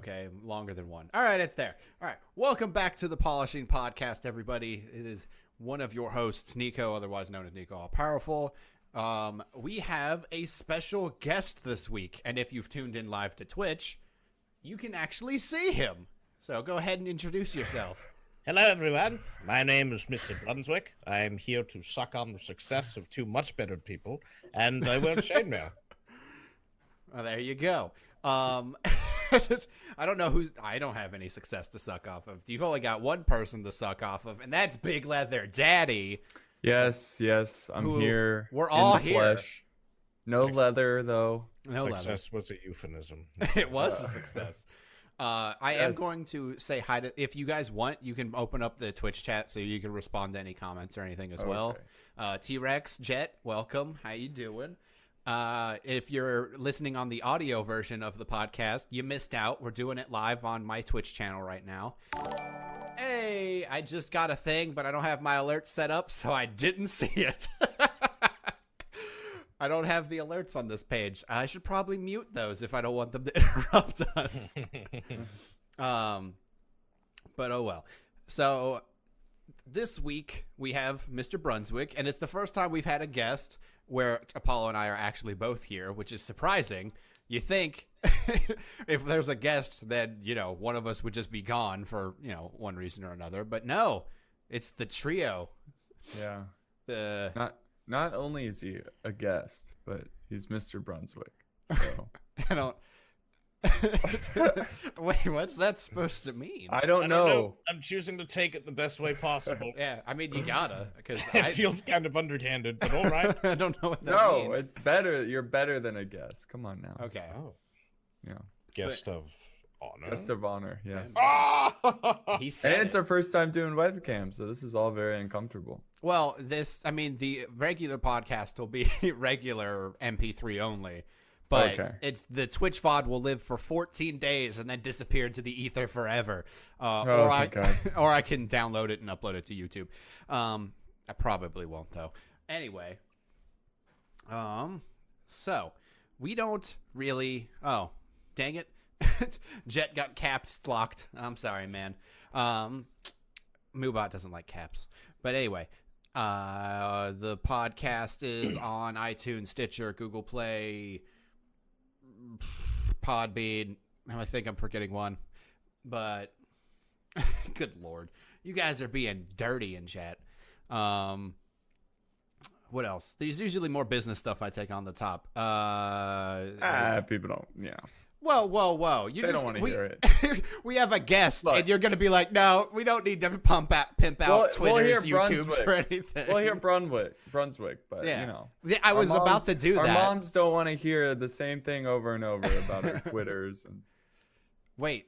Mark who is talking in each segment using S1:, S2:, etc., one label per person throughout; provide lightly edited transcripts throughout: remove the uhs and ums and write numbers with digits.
S1: Okay, longer than one. All right, it's there. All right, welcome back to the Polishing Podcast, everybody. It is one of your hosts, Nico, otherwise known as Nico All Powerful. We have a special guest this week, and if you've tuned in live to Twitch, you can actually see him. So go ahead and introduce yourself.
S2: Hello, everyone. My name is Mr.Brunswick. I am here to suck on the success of two much better people, and I wear chainmail.
S1: Well, there you go. I don't have any success to suck off of. You've only got one person to suck off of, and that's Big Leather Daddy.
S3: Yes, I'm here.
S1: We're all
S3: in the
S1: here.
S3: Flesh. No leather, though.
S1: No
S2: Success was a euphemism.
S1: It was a success. I am going to say hi to, if you guys want, you can open up the Twitch chat so you can respond to any comments or anything as well. T-Rex, Jet, welcome. How you doing? If you're listening on the audio version of the podcast, you missed out. We're doing it live on my Twitch channel right now. Hey, I just got a thing, but I don't have my alert set up, so I didn't see it. I don't have the alerts on this page. I should probably mute those if I don't want them to interrupt us. But oh well. So this week we have Mr. Brunswick, and it's the first time we've had a guest where Apollo and I are actually both here, which is surprising. You think if there's a guest, then, one of us would just be gone for, one reason or another. But no, it's the trio.
S3: Yeah. Not only is he a guest, but he's Mr. Brunswick. So.
S1: I don't. Wait, what's that supposed to mean?
S3: I don't know.
S2: I'm choosing to take it the best way possible.
S1: Yeah, I mean, you gotta, because
S2: it feels kind of underhanded, but all right.
S1: I don't know what that means.
S3: No, it's better. You're better than a guest. Come on now.
S1: Okay.
S2: Oh.
S3: Yeah.
S2: Guest of honor.
S3: Guest of honor. Yes.
S1: He said
S3: And it's our first time doing webcam, so this is all very uncomfortable.
S1: Well, the regular podcast will be regular MP3 only. But it's the Twitch VOD will live for 14 days and then disappear into the ether forever. Or I can download it and upload it to YouTube. I probably won't, though. Anyway, so we don't really. Oh, dang it! Jet got caps locked. I'm sorry, man. Moobot doesn't like caps, but anyway. The podcast is on iTunes, Stitcher, Google Play, Podbean. I think I'm forgetting one, but good Lord, you guys are being dirty in chat. What else? There's usually more business stuff I take on the top.
S3: People don't. Yeah.
S1: Whoa!
S3: They don't want to hear it.
S1: We have a guest, and you're going to be like, no, we don't need to pimp out Twitter's, YouTube's, or anything.
S3: We'll hear Brunswick, but
S1: Yeah, I was about to do that.
S3: Our moms don't want to hear the same thing over and over about our Twitters. And...
S1: Wait.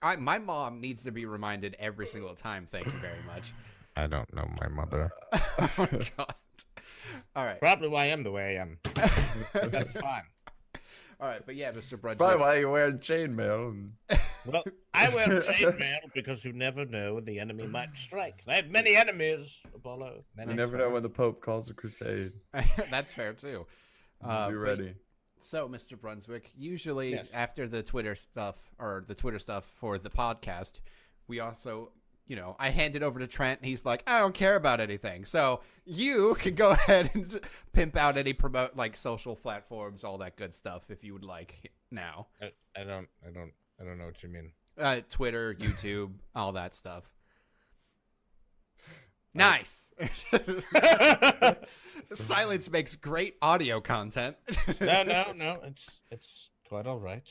S1: My mom needs to be reminded every single time. Thank you very much.
S2: I don't know my mother.
S1: Oh, my God. All right.
S2: Probably why I am the way I am. That's fine.
S1: All right, but yeah, Mr. Brunswick.
S3: Probably why you're wearing chainmail.
S2: Well, I wear chainmail because you never know when the enemy might strike. I have many enemies, Apollo.
S3: You never know when the Pope calls a crusade.
S1: That's fair, too.
S3: Be ready.
S1: So, Mr. Brunswick, usually after the Twitter stuff for the podcast, we also... I hand it over to Trent. And he's like, I don't care about anything. So you can go ahead and pimp out any social platforms, all that good stuff, if you would like now.
S2: I don't know what you mean.
S1: Twitter, YouTube, all that stuff. Nice. Silence makes great audio content.
S2: No. It's quite all right.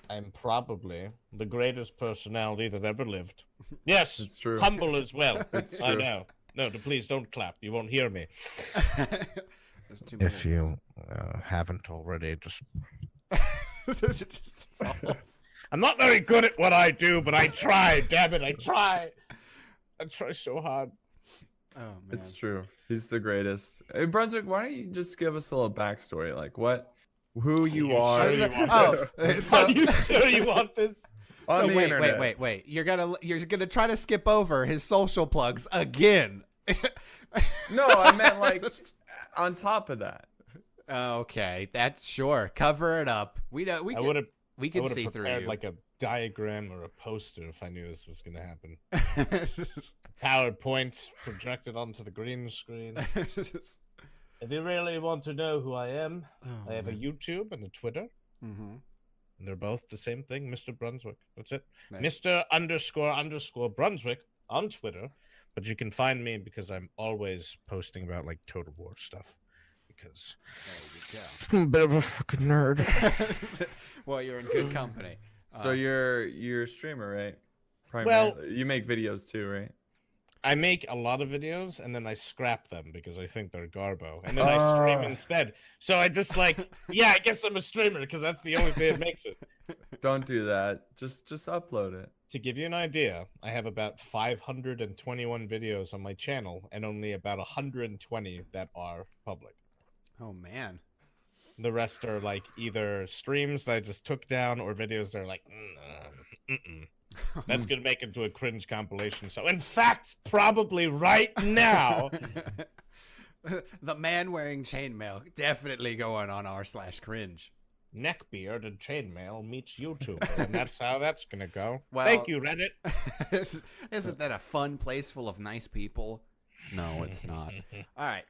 S2: I'm probably the greatest personality that ever lived. Yes,
S3: it's true.
S2: Humble as well.
S3: It's true.
S2: I know. No, please don't clap. You won't hear me.
S1: If
S2: you haven't already, just...
S1: just falls.
S2: I'm not very good at what I do, but I try. Damn it, I try. I try so hard.
S1: Oh, man.
S3: It's true. He's the greatest. Hey, Brunswick, why don't you just give us a little backstory? Like, who you are.
S2: Are you sure you want this?
S1: So wait. You're gonna try to skip over his social plugs again.
S3: No, I meant on top of that.
S1: Okay, that's sure. Cover it up. We can see through you.
S2: Like a diagram or a poster if I knew this was going to happen. PowerPoints projected onto the green screen. If you really want to know who I am, I have a YouTube and a Twitter. And they're both the same thing, Mr. Brunswick. That's it. Nice. Mr.__Brunswick on Twitter. But you can find me because I'm always posting about like Total War stuff. Because I'm a bit of a fucking nerd.
S1: Well, you're in good company.
S3: So you're a streamer, right? Well, you make videos too, right?
S2: I make a lot of videos and then I scrap them because I think they're garbo, and then I stream instead. So I just like, yeah, I guess I'm a streamer because that's the only thing that makes it.
S3: Don't do that. Just upload it.
S2: To give you an idea, I have about 521 videos on my channel and only about 120 that are public.
S1: Oh man.
S2: The rest are like either streams that I just took down or videos that are like, that's going to make it into a cringe compilation. So, in fact, probably right now,
S1: the man wearing chainmail definitely going on r/cringe.
S2: Neckbeard and chainmail meets YouTube, and that's how that's going to go. Well, thank you, Reddit.
S1: Isn't that a fun place full of nice people? No, it's not. All right.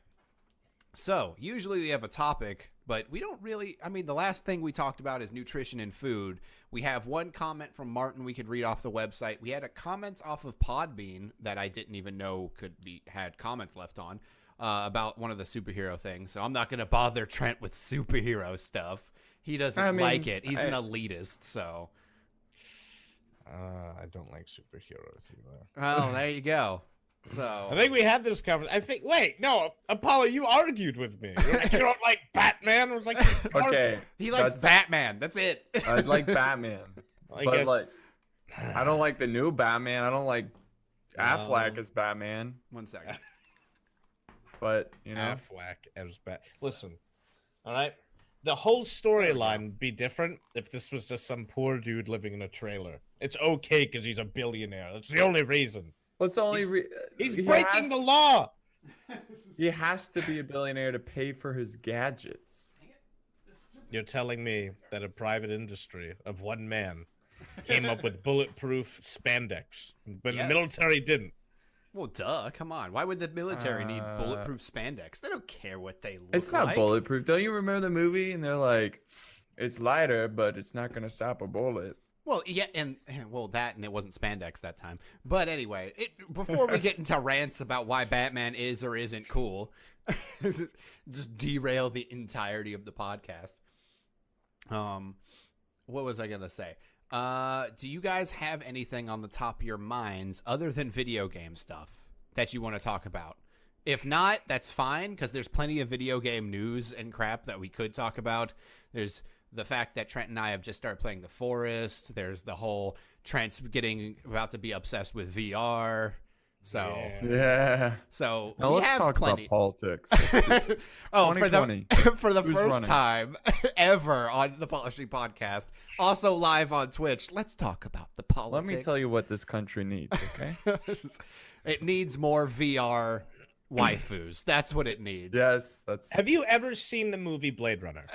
S1: So, usually we have a topic, but we don't really, I mean, the last thing we talked about is nutrition and food. We have one comment from Martin we could read off the website. We had a comment off of Podbean that I didn't even know had comments left on about one of the superhero things. So I'm not going to bother Trent with superhero stuff. He doesn't like it. He's an elitist, so.
S2: I don't like superheroes either.
S1: Oh, there you go. So
S2: I think we had this conversation. Wait, no, Apollo, you argued with me. You're like, you don't like Batman? I was like,
S3: okay,
S1: he likes Batman. That's it.
S3: I like Batman, but like, I don't like the new Batman. I don't like Affleck as Batman.
S1: 1 second.
S3: But you know,
S2: Affleck as Bat. Listen, all right. The whole storyline would be different if this was just some poor dude living in a trailer. It's okay because he's a billionaire. That's the only reason.
S3: What's the only
S2: he's breaking the law.
S3: He has to be a billionaire to pay for his gadgets.
S2: You're telling me that a private industry of one man came up with bulletproof spandex, but the military didn't?
S1: Well, duh. Come on. Why would the military need bulletproof spandex? They don't care what they look like.
S3: It's not bulletproof. Don't you remember the movie? And they're like, it's lighter, but it's not going to stop a bullet.
S1: Well, yeah, and it wasn't spandex that time. But anyway, before we get into rants about why Batman is or isn't cool, just derail the entirety of the podcast. What was I gonna say? Do you guys have anything on the top of your minds other than video game stuff that you want to talk about? If not, that's fine, because there's plenty of video game news and crap that we could talk about. There's the fact that Trent and I have just started playing The Forest. There's the whole Trent's about to be obsessed with VR. So
S3: yeah.
S1: So
S3: now let's talk about politics.
S1: Oh, for the first time ever on the Polishing Podcast, also live on Twitch. Let's talk about the politics.
S3: Let me tell you what this country needs. Okay.
S1: It needs more VR waifus. That's what it needs.
S3: Yes, that's.
S2: Have you ever seen the movie Blade Runner?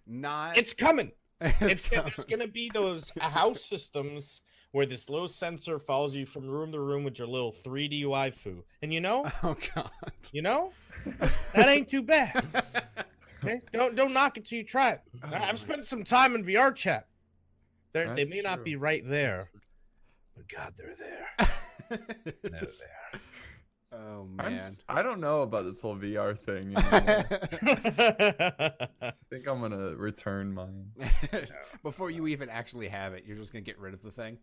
S1: Not.
S2: It's coming. There's gonna be those house systems where this little sensor follows you from room to room with your little 3D waifu, and you know.
S1: Oh God.
S2: You know, that ain't too bad. Okay, don't knock it till you try it. I've spent some time in VR chat. They may not be right there, but God, they're there. They're there.
S1: Oh man,
S3: I don't know about this whole VR thing. I think I'm gonna return mine.
S1: Before you even actually have it, you're just gonna get rid of the thing.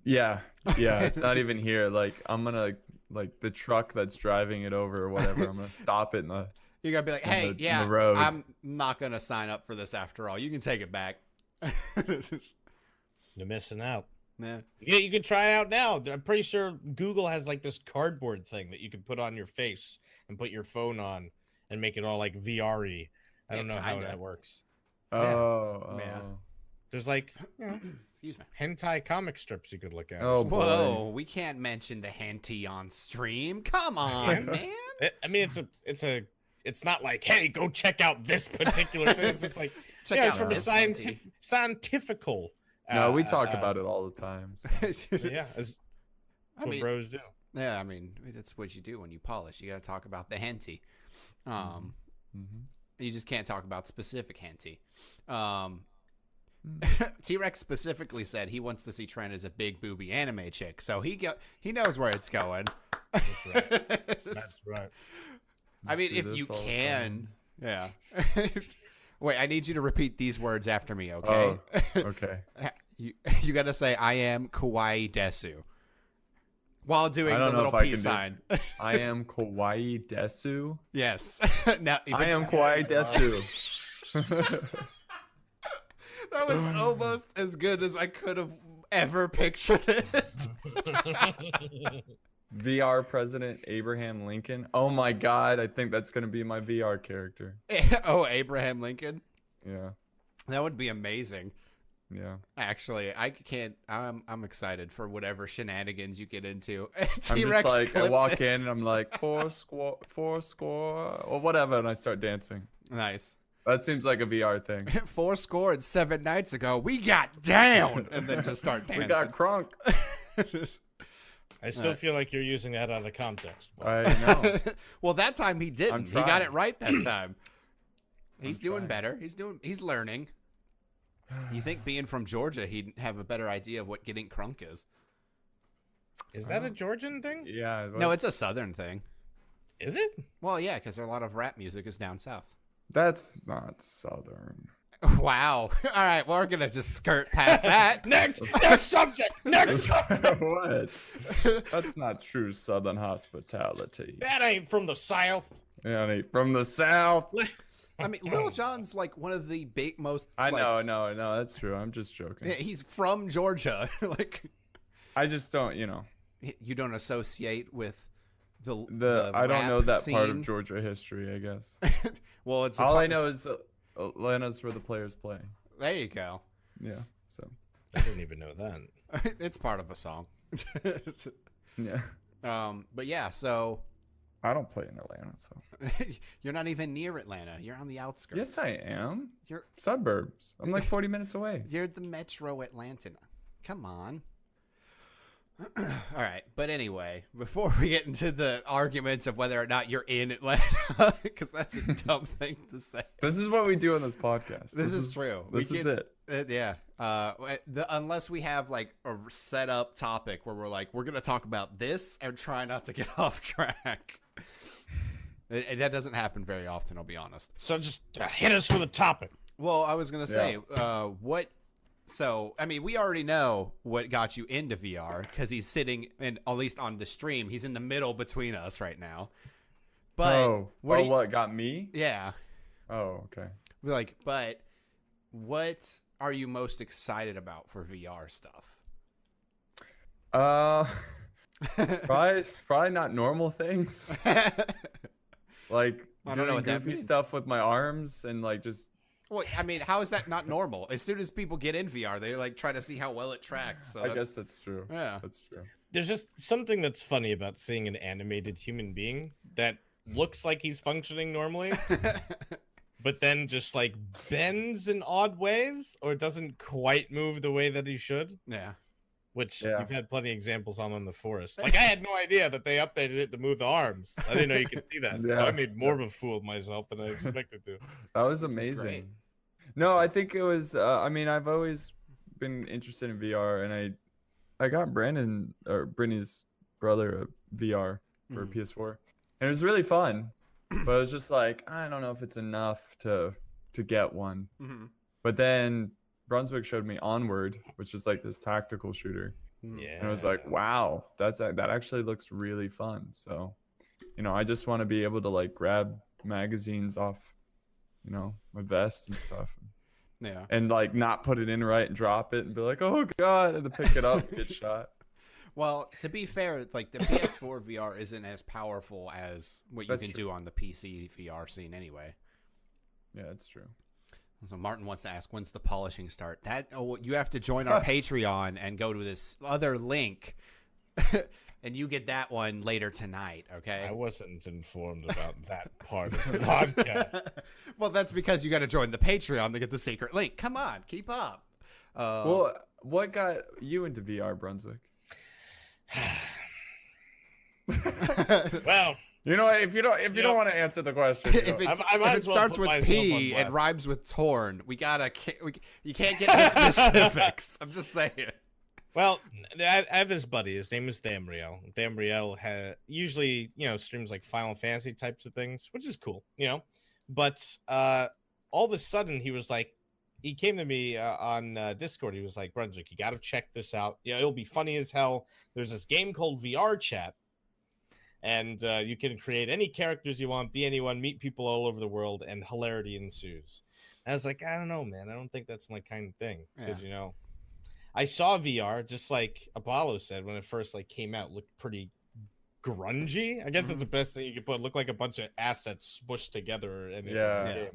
S3: Yeah, it's not even here. Like I'm gonna the truck that's driving it over or whatever. I'm gonna stop it in the.
S1: You're gonna be like, hey,
S3: the road.
S1: I'm not gonna sign up for this after all. You can take it back.
S2: You're missing out.
S1: Yeah.
S2: You can try it out now. I'm pretty sure Google has like this cardboard thing that you can put on your face and put your phone on and make it all like VR-y. I don't know how that works.
S3: Oh,
S1: yeah.
S2: There's like
S1: excuse me,
S2: hentai comic strips you could look at.
S3: Oh,
S1: whoa, we can't mention the hentai on stream. Come on, man.
S2: I mean, it's a it's not like, hey, go check out this particular thing. It's just like, it's from a scientifical.
S3: No, we talk about it all the time. So.
S2: Yeah, that's what bros do.
S1: Yeah, I mean, that's what you do when you polish. You got to talk about the henty. You just can't talk about specific henty. T-Rex specifically said he wants to see Trent as a big booby anime chick, so he knows where it's going.
S2: That's right. That's right.
S1: I mean, if you can, yeah. Wait, I need you to repeat these words after me, okay?
S3: Oh, okay.
S1: You got to say, I am kawaii desu. While doing the little peace sign.
S3: I am kawaii desu?
S1: Yes. Now,
S3: I am kawaii desu.
S1: That was almost as good as I could have ever pictured it.
S3: VR President Abraham Lincoln. Oh my God, I think that's going to be my VR character.
S1: Oh, Abraham Lincoln?
S3: Yeah.
S1: That would be amazing.
S3: Yeah.
S1: Actually, I'm excited for whatever shenanigans you get into.
S3: I'm just like, I walk in and I'm like, four score, or whatever, and I start dancing.
S1: Nice.
S3: That seems like a VR thing.
S1: 4 7 nights ago, we got down, and then just start dancing.
S3: We got crunk.
S2: I still feel like you're using that out of context.
S3: I know.
S1: Well, that time he didn't. He got it right that time. He's doing better. He's learning. You think being from Georgia, he'd have a better idea of what getting crunk is?
S2: Is that a Georgian thing?
S3: Yeah.
S1: No, it's a Southern thing.
S2: Is it?
S1: Well, yeah, because a lot of rap music is down south.
S3: That's not Southern.
S1: Wow. All right, well, we're going to just skirt past that.
S2: Next subject. Next subject.
S3: What? That's not true Southern hospitality.
S2: That ain't from the South.
S3: Yeah, ain't from the South.
S1: I mean, Lil Jon's like one of the most.
S3: I know, that's true. I'm just joking.
S1: Yeah, he's from Georgia. Like,
S3: I just don't,
S1: You don't associate with the
S3: I don't know that
S1: scene.
S3: part of Georgia history, I guess.
S1: Well, it's
S3: all I know is Atlanta's where the players play.
S1: There you go.
S3: Yeah, so
S2: I didn't even know that.
S1: It's part of a song.
S3: Yeah.
S1: But yeah, so
S3: I don't play in Atlanta, so
S1: you're not even near Atlanta. You're on the outskirts.
S3: Yes, I am.
S1: You're
S3: suburbs. I'm like 40 minutes away.
S1: You're the Metro Atlanta. Come on. All right, but anyway, before we get into the arguments of whether or not you're in Atlanta, because that's a dumb thing to say.
S3: This is what we do on this podcast.
S1: This is true.
S3: This is it.
S1: Yeah. Unless we have like a set up topic where we're like, we're going to talk about this and try not to get off track. That doesn't happen very often, I'll be honest.
S2: So just hit us with a topic.
S1: Well, I was going to say, So, I mean, we already know what got you into VR because he's sitting, and at least on the stream, he's in the middle between us right now. But
S3: what got me?
S1: Yeah.
S3: Oh, okay.
S1: But what are you most excited about for VR stuff?
S3: Probably not normal things. Like
S1: I don't know what that
S3: goofy
S1: means.
S3: Stuff with my arms and like just.
S1: Well, I mean, how is that not normal? As soon as people get in VR, they like try to see how well it tracks. So
S3: I guess that's true.
S1: Yeah,
S3: that's true.
S2: There's just something that's funny about seeing an animated human being that looks like he's functioning normally, but then just like bends in odd ways or doesn't quite move the way that he should.
S1: Yeah.
S2: Which you've had plenty of examples on in the forest. Like, I had no idea that they updated it to move the arms. I didn't know you could see that. So I made more of a fool of myself than I expected to.
S3: That was amazing. No, I think it was, I mean, I've always been interested in VR, and I got Brittany's brother a VR for PS4. And it was really fun, but it was just like, I don't know if it's enough to get one.
S1: Mm-hmm.
S3: But then Brunswick showed me Onward, which is like this tactical shooter.
S2: Yeah.
S3: And I was like, wow, that actually looks really fun. So, I just want to be able to like grab magazines off, my vest and stuff.
S1: Yeah.
S3: And like not put it in right and drop it and be like, oh God, and to pick it up and get shot.
S1: Well, to be fair, like the PS4 VR isn't as powerful as what you can do on the PC VR scene anyway.
S3: Yeah, that's true.
S1: So Martin wants to ask, when's the polishing start? You have to join our Patreon and go to this other link. and you get that one later tonight, okay?
S2: I wasn't informed about that part of the podcast.
S1: Well, that's because you got to join the Patreon to get the secret link. Come on, keep up.
S3: Well, what got you into VR, Brunswick?
S2: Well,
S3: you know what? If you don't want to answer the question,
S1: if it starts with P and rhymes with torn, you can't get the specifics. I'm just saying.
S2: Well, I have this buddy. His name is Damriel. Damriel usually, streams like Final Fantasy types of things, which is cool, But all of a sudden, he came to me on Discord. He was like, Brunswick, you got to check this out. It'll be funny as hell. There's this game called VR Chat, and you can create any characters you want, be anyone, meet people all over the world, and hilarity ensues. And I was like, I don't know, man. I don't think that's my kind of thing. Because, I saw VR, just like Apollo said, when it first came out, looked pretty grungy. I guess that's the best thing you could put. It looked like a bunch of assets smushed together in a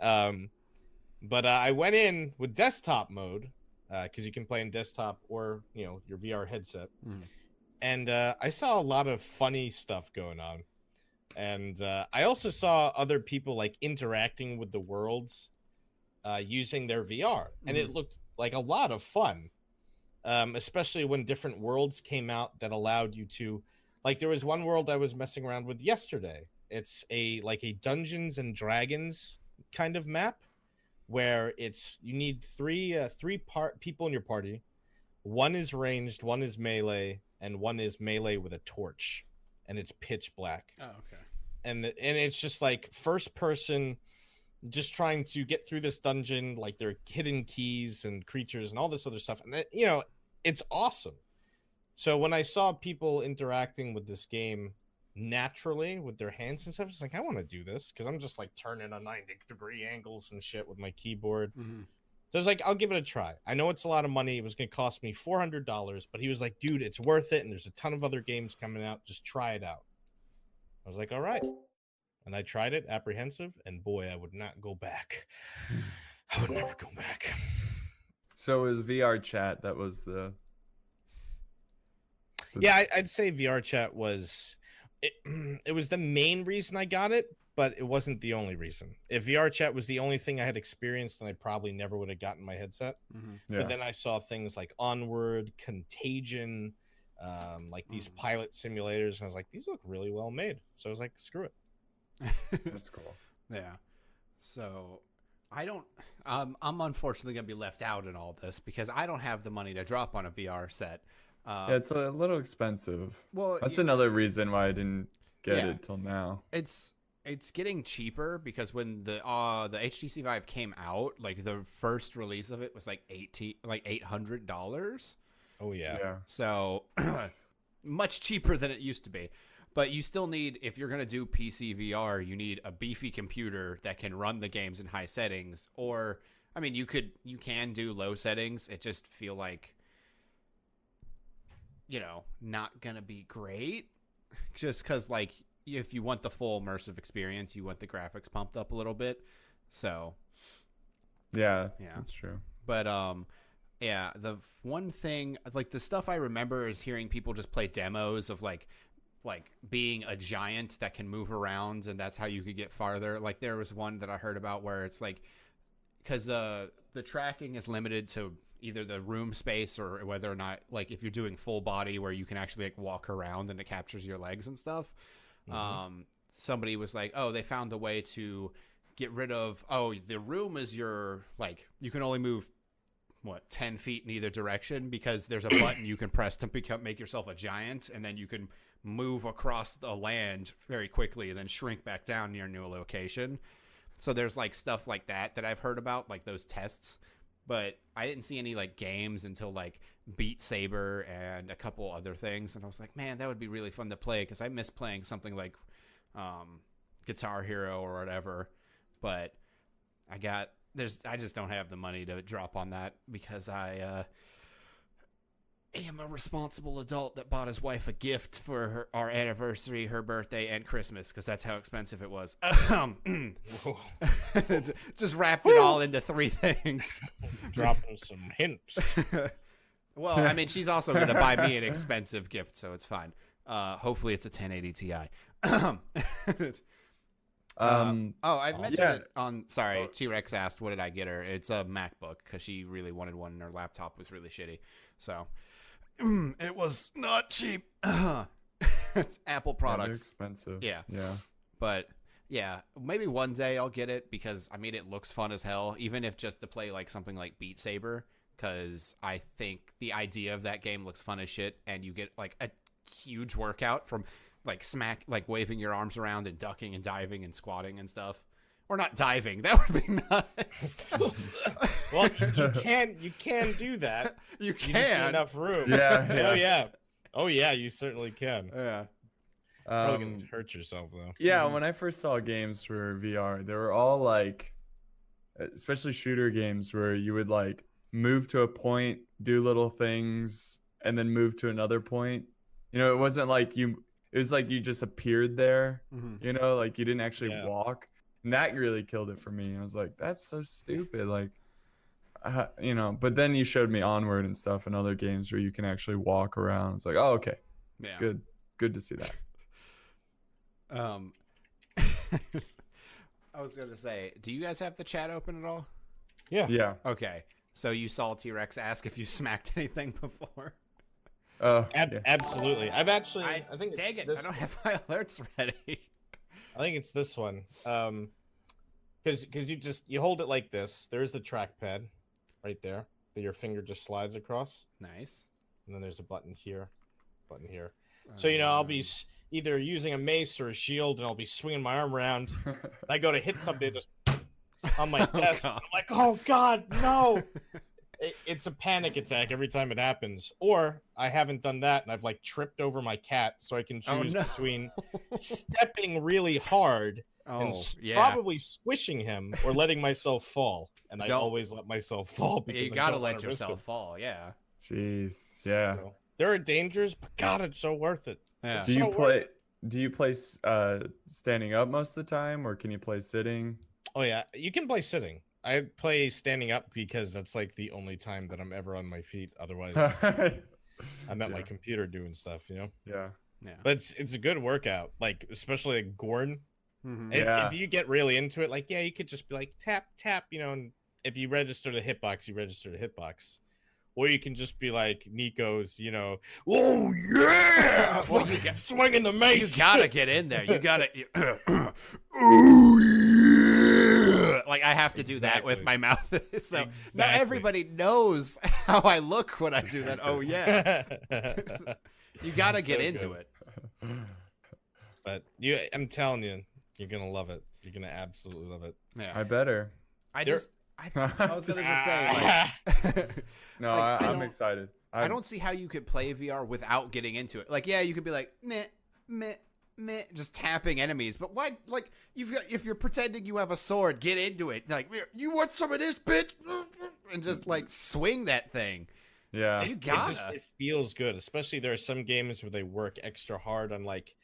S2: game. But I went in with desktop mode, because you can play in desktop or, your VR headset. And I saw a lot of funny stuff going on. And I also saw other people interacting with the worlds using their VR. And it looked like a lot of fun, especially when different worlds came out that allowed you to, there was one world I was messing around with yesterday. It's a Dungeons and Dragons kind of map where you need three people in your party. One is ranged, one is melee, and one is melee with a torch, and it's pitch black.
S1: Oh, okay.
S2: And it's just first person, just trying to get through this dungeon, there are hidden keys and creatures and all this other stuff. And, it's awesome. So when I saw people interacting with this game naturally with their hands and stuff, it's I want to do this, because I'm just turning on 90-degree angles and shit with my keyboard. So I was I'll give it a try. I know it's a lot of money. It was going to cost me $400, but he was like, dude, it's worth it. And there's a ton of other games coming out. Just try it out. I was like, all right. And I tried it, apprehensive, and boy, I would not go back. I would never go back.
S3: So it was VR Chat that was the...
S2: Yeah, I'd say VR Chat was... It was the main reason I got it, but it wasn't the only reason. If VR Chat was the only thing I had experienced, then I probably never would have gotten my headset. But then I saw things like Onward, Contagion, these pilot simulators, and I was like, these look really well made. So I was like, screw it.
S3: That's cool.
S1: Yeah. So I'm unfortunately going to be left out in all this because I don't have the money to drop on a VR set.
S3: Yeah, it's a little expensive.
S1: Well,
S3: that's another reason why I didn't get it till now.
S1: It's getting cheaper because when the HTC Vive came out, the first release of it was $800.
S2: Oh yeah.
S1: So much cheaper than it used to be. But you still need, if you're going to do PC VR, you need a beefy computer that can run the games in high settings. Or, I mean, you can do low settings. It just feel like, not going to be great. Just because, if you want the full immersive experience, you want the graphics pumped up a little bit. So,
S3: yeah, that's true.
S1: But, yeah, the one thing, the stuff I remember is hearing people just play demos of, being a giant that can move around, and that's how you could get farther. There was one that I heard about where it's because the tracking is limited to either the room space or whether or not if you're doing full body where you can actually walk around and it captures your legs and stuff. Somebody was like, oh, they found a way to get rid of, the room is your you can only move 10 feet in either direction because there's a button you can press to make yourself a giant, and then you can move across the land very quickly and then shrink back down near a new location. So there's stuff like that I've heard about, those tests, but I didn't see any games until Beat Saber and a couple other things, and I was like, man, that would be really fun to play because I miss playing something like Guitar Hero or whatever. But I just don't have the money to drop on that because I am a responsible adult that bought his wife a gift for our anniversary, her birthday, and Christmas because that's how expensive it was. Just wrapped it all into 3 things.
S2: Dropping some hints.
S1: Well, I mean, she's also going to buy me an expensive gift, so it's fine. Hopefully it's a 1080 Ti. I mentioned it on. Sorry, T-Rex asked, "What did I get her?" It's a MacBook because she really wanted one, and her laptop was really shitty. So it was not cheap. It's Apple products.
S3: Expensive.
S1: Yeah.
S3: Yeah.
S1: But yeah, maybe one day I'll get it because I mean it looks fun as hell, even if just to play like something like Beat Saber. Because I think the idea of that game looks fun as shit, and you get like a huge workout from like waving your arms around and ducking and diving and squatting and stuff. Or not diving. That would be nuts.
S2: Well, you can do that.
S1: You
S2: just need
S1: can.
S2: enough room.
S3: Yeah.
S2: Oh yeah, you certainly can.
S1: Yeah.
S2: Probably gonna hurt yourself though.
S3: Yeah, when I first saw games for VR, they were all like, especially shooter games where you would like move to a point, do little things, and then move to another point. You know, it wasn't like it was like you just appeared there, you know, like you didn't actually walk. And that really killed it for me. I was like, that's so stupid. Like, you know, but then you showed me Onward and stuff and other games where you can actually walk around. It's like, oh, okay.
S1: Yeah.
S3: Good to see that.
S1: I was going to say, do you guys have the chat open at all?
S3: Yeah.
S1: Okay. So you saw T-Rex ask if you smacked anything before?
S2: Absolutely. I've actually. I think.
S1: Dang it! I don't have my alerts ready.
S2: I think it's this one. Because you hold it like this. There's the trackpad, right there. That your finger just slides across.
S1: Nice.
S2: And then there's a button here, So you know I'll be either using a mace or a shield, and I'll be swinging my arm around. And I go to hit something just on my desk. I'm like, oh god, no! It's a panic attack every time it happens. Or I haven't done that, and I've like tripped over my cat, so I can choose between stepping really hard and probably squishing him, or letting myself fall. And I always let myself fall because
S1: you gotta let yourself fall. Yeah.
S3: Jeez. Yeah.
S2: So, there are dangers, but God, it's so worth it.
S1: Yeah.
S3: Do you play standing up most of the time, or can you play sitting?
S2: Oh yeah, you can play sitting. I play standing up because that's like the only time that I'm ever on my feet. Otherwise, I'm at my computer doing stuff, you know?
S3: Yeah.
S2: But it's a good workout, like especially like Gordon. If you get really into it, like, yeah, you could just be like tap, tap, you know, and if you register the hitbox, you register the hitbox. Or you can just be like Nico's, you know, oh yeah, well, you get swinging the mace.
S1: You gotta get in there. You gotta, oh yeah. Like I have to do that with my mouth. So not everybody knows how I look when I do that. Oh yeah. You gotta get into it.
S2: But I'm telling you, you're gonna love it. You're gonna absolutely love it.
S3: Yeah. I better.
S1: I was gonna just say, like,
S3: no, like, I'm excited.
S1: I don't see how you could play VR without getting into it. Like, yeah, you could be like, meh, meh, meh, just tapping enemies. But why? Like, if you're pretending you have a sword, get into it. Like, you want some of this, bitch? And just like swing that thing.
S3: Yeah,
S1: you gotta.
S2: It feels good, especially there are some games where they work extra hard on like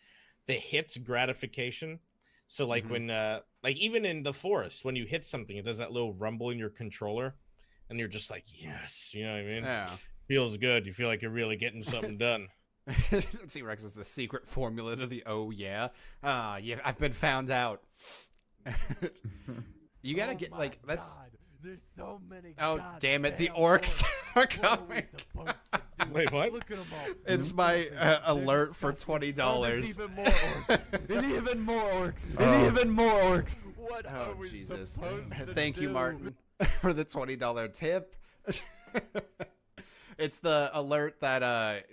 S2: the hits gratification. So like when like even in the forest, when you hit something, it does that little rumble in your controller, and you're just like, yes, you know what I mean?
S1: Yeah,
S2: feels good. You feel like you're really getting something done.
S1: T-Rex is the secret formula to the oh yeah. Yeah, I've been found out. You gotta get like that's.
S4: God. There's so many.
S1: Oh damn it! The orcs are coming.
S2: Wait, what?
S4: Look at them all.
S1: It's my alert for $20.
S4: Even more orcs. And even more orcs. And even more orcs. What are we
S1: Jesus!
S4: supposed to
S1: Thank you,
S4: do?
S1: Martin, for the $20 tip. It's the alert that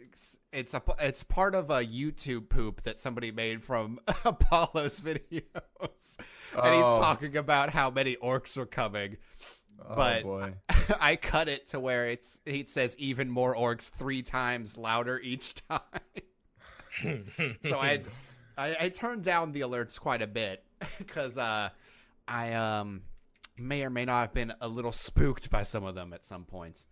S1: it's part of a YouTube poop that somebody made from Apollo's videos, and he's talking about how many orcs are coming. But
S3: boy.
S1: I cut it to where it says even more orcs 3 times louder each time. So I turned down the alerts quite a bit because I may or may not have been a little spooked by some of them at some points.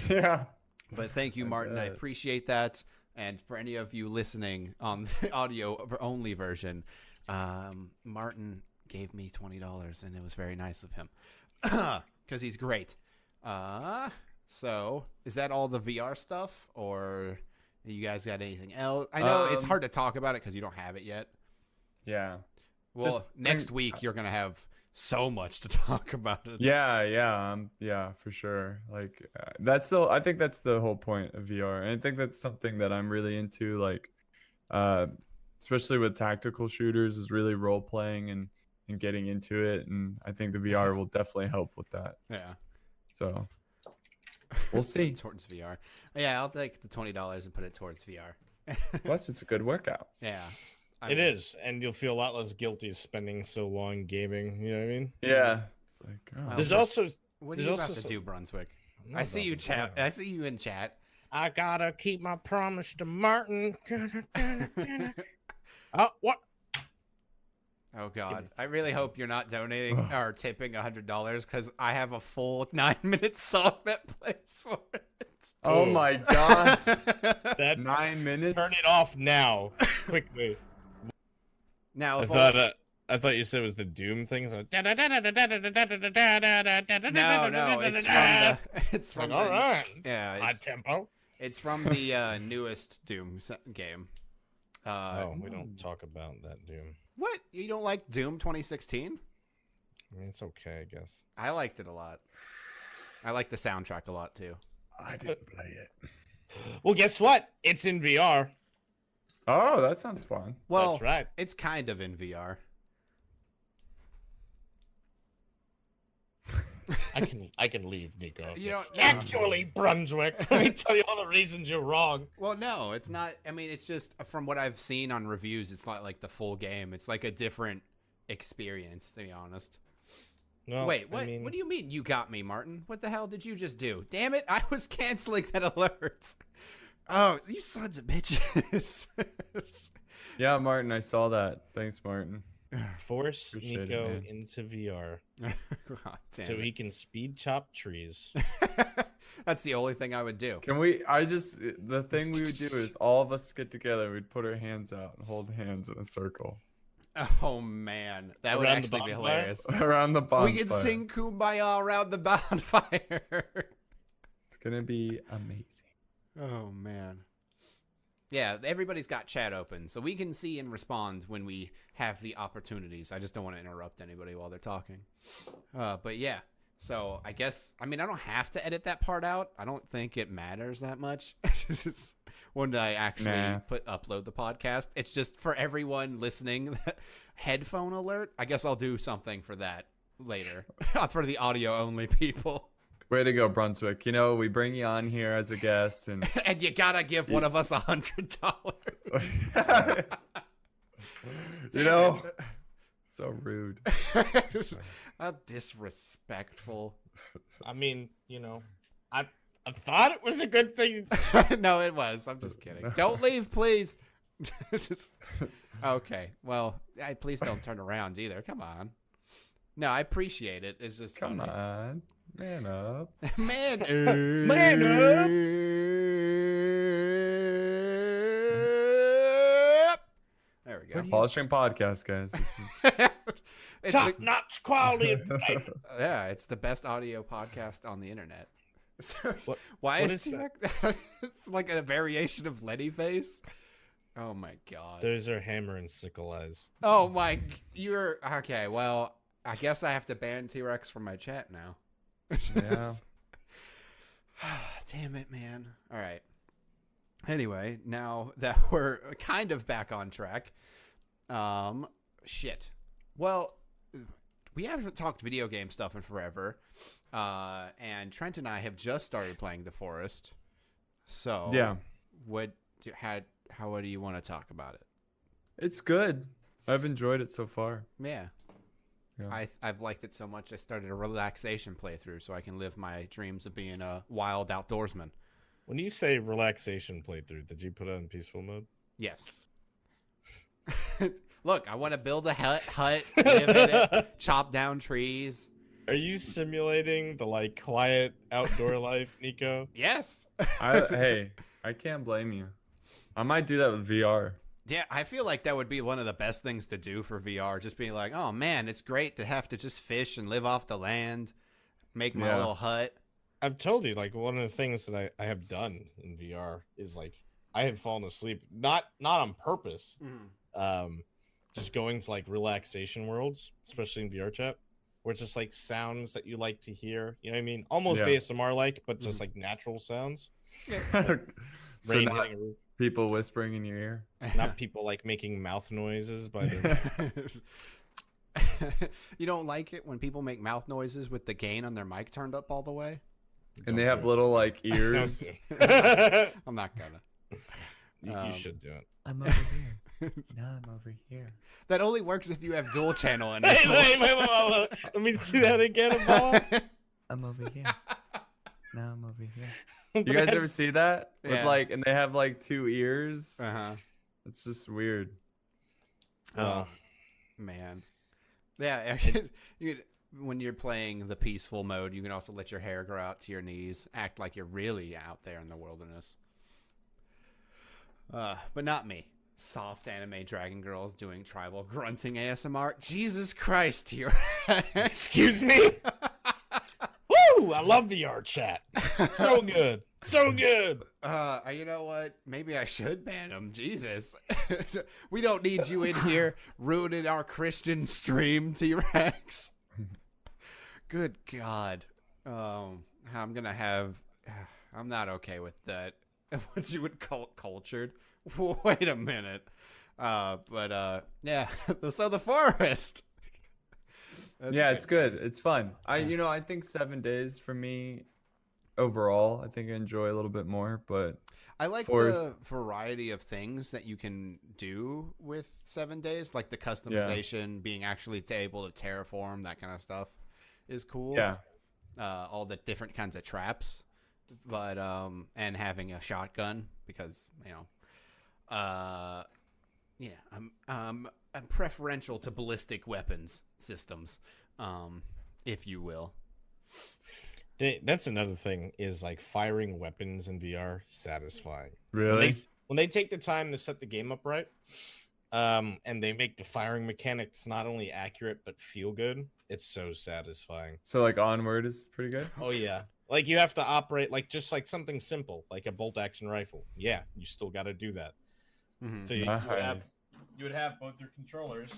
S3: Yeah.
S1: But thank you, Martin. I appreciate that. And for any of you listening on the audio only version, Martin gave me $20, and it was very nice of him because he's great. So, is that all the VR stuff, or you guys got anything else? I know it's hard to talk about it because you don't have it yet.
S3: Yeah.
S1: Well, next week you're gonna have so much to talk about.
S3: Yeah, for sure. Like I think that's the whole point of VR, and I think that's something that I'm really into. Like, especially with tactical shooters, is really role playing and getting into it, and I think the VR will definitely help with that.
S1: Yeah.
S3: So we'll see.
S1: Towards VR. Yeah, I'll take the $20 and put it towards VR.
S3: Plus, it's a good workout.
S1: Yeah.
S2: It is, and you'll feel a lot less guilty spending so long gaming. You know what I mean?
S3: Yeah. It's like,
S2: there's also.
S1: What are you about to do, Brunswick? I see you chat. I see you in chat.
S2: I gotta keep my promise to Martin. What?
S1: Oh God! I really hope you're not donating or tipping $100 because I have a full 9-minute song that plays for it.
S3: Oh my God!
S2: That
S3: 9 minutes.
S2: Turn it off now, quickly.
S1: Now,
S2: I thought you said it was the Doom thing. So...
S1: No, it's from
S2: all right.
S1: Yeah,
S2: high tempo.
S1: It's from the newest Doom game.
S2: We don't talk about that Doom.
S1: What? You don't like Doom 2016?
S2: I mean, it's okay, I guess.
S1: I liked it a lot. I like the soundtrack a lot too.
S3: I didn't play it.
S2: Well, guess what? It's in VR.
S3: Oh, that sounds fun.
S1: Well,
S2: that's right.
S1: It's kind of in VR.
S2: I can leave, Nico.
S1: You know,
S2: actually, Brunswick. Let me tell you all the reasons you're wrong.
S1: Well, no, it's not. I mean, it's just from what I've seen on reviews, it's not like the full game. It's like a different experience, to be honest.
S2: No,
S1: wait, what? What do you mean you got me, Martin? What the hell did you just do? Damn it! I was canceling that alert. Oh, you sons of bitches.
S3: Yeah, Martin, I saw that. Thanks, Martin.
S2: Force
S3: Appreciate
S2: Nico into VR
S1: God,
S2: so he can speed chop trees.
S1: That's the only thing I would do.
S3: Can we? The thing we would do is all of us get together. We'd put our hands out and hold hands in a circle.
S1: Oh man, that would actually be hilarious.
S3: Around the bonfire.
S1: We could sing "Kumbaya" around the bonfire.
S3: It's gonna be amazing.
S1: Oh man. Yeah, everybody's got chat open, so we can see and respond when we have the opportunities. I just don't want to interrupt anybody while they're talking. But yeah, so I guess, I mean, I don't have to edit that part out. I don't think it matters that much. When I actually upload the podcast, it's just for everyone listening. Headphone alert. I guess I'll do something for that later for the audio only people.
S3: Way to go, Brunswick. You know, we bring you on here as a guest, and
S1: and you gotta give one of us $100.
S3: You know, so rude.
S1: How disrespectful.
S2: I mean, you know, I thought it was a good thing.
S1: No, it was. I'm just kidding. Don't leave, please. Okay. Well, please don't turn around either. Come on. No, I appreciate it. It's just
S3: Come
S1: funny.
S3: on. Man up.
S1: Man up.
S2: Man up.
S1: There we go.
S3: Polishing podcast, guys. This is...
S1: It's
S2: Top-notch quality.
S1: yeah, it's the best audio podcast on the internet.
S2: What
S1: is
S2: is that?
S1: It's like a variation of Lenny face. Oh my god.
S2: Those are hammer and sickle eyes.
S1: Oh my, you're okay. Well, I guess I have to ban T-Rex from my chat now.
S3: Yeah.
S1: Damn it, man. All right. Anyway, now that we're kind of back on track, shit. Well, we haven't talked video game stuff in forever, and Trent and I have just started playing The Forest. So,
S3: Yeah.
S1: How do you want to talk about it?
S3: It's good. I've enjoyed it so far.
S1: Yeah.
S3: Yeah.
S1: I've liked it so much I started a relaxation playthrough so I can live my dreams of being a wild outdoorsman.
S2: When you say relaxation playthrough, did you put it on peaceful mode?
S1: Yes. Look, I want to build a hut, live in it, chop down trees.
S2: Are you simulating the quiet outdoor life, Nico?
S1: Yes.
S3: Hey, I can't blame you. I might do that with VR.
S1: Yeah, I feel like that would be one of the best things to do for VR. Just being like, oh man, it's great to have to just fish and live off the land, make my little hut.
S2: I've told you, like, one of the things that I have done in VR is like I have fallen asleep, not on purpose. Just going to like relaxation worlds, especially in VR chat, where it's just like sounds that you like to hear. You know what I mean? Almost ASMR like, but just like natural sounds. Like
S3: So
S2: rain
S3: not
S2: hitting a roof.
S3: people whispering in your ear.
S2: Not people like making mouth noises by their.
S1: You don't like it when people make mouth noises with the gain on their mic turned up all the way?
S3: And they have little like ears.
S1: I'm not gonna.
S2: You should do it.
S4: I'm over here. No, I'm over here.
S1: That only works if you have dual channel in
S2: Wait. Let me see that again, Apollo.
S4: I'm over here. No, I'm over here.
S3: You guys ever see that? With
S1: Yeah.
S3: like, and they have like 2 ears.
S1: Uh-huh.
S3: It's just weird.
S1: Oh, man. Yeah, when you're playing the peaceful mode, you can also let your hair grow out to your knees, act like you're really out there in the wilderness. But not me. Soft anime dragon girls doing tribal grunting ASMR. Jesus Christ, here.
S2: Excuse me. Woo! I love VR chat. So good. So good.
S1: You know what? Maybe I should ban them. Jesus. We don't need you in here ruining our Christian stream, T-Rex. Good God. I'm going to have... I'm not okay with that. What you would call cultured. Wait a minute. Yeah. So the forest.
S3: Yeah, it's good. It's fun. I think 7 days for me overall, I think I enjoy a little bit more, but
S1: I like the variety of things that you can do with 7 days, like the customization, being actually able to terraform, that kind of stuff is cool.
S3: Yeah.
S1: All the different kinds of traps, but and having a shotgun because, I'm preferential to ballistic weapons systems, if you will.
S2: That's another thing is like firing weapons in VR satisfying.
S3: Really?
S2: When they take the time to set the game up right, and they make the firing mechanics not only accurate but feel good, it's so satisfying.
S3: So like Onward is pretty good?
S2: Oh yeah. Like you have to operate like just like something simple, like a bolt action rifle. Yeah, you still got to do that.
S1: Mm-hmm.
S2: So you would have both your controllers.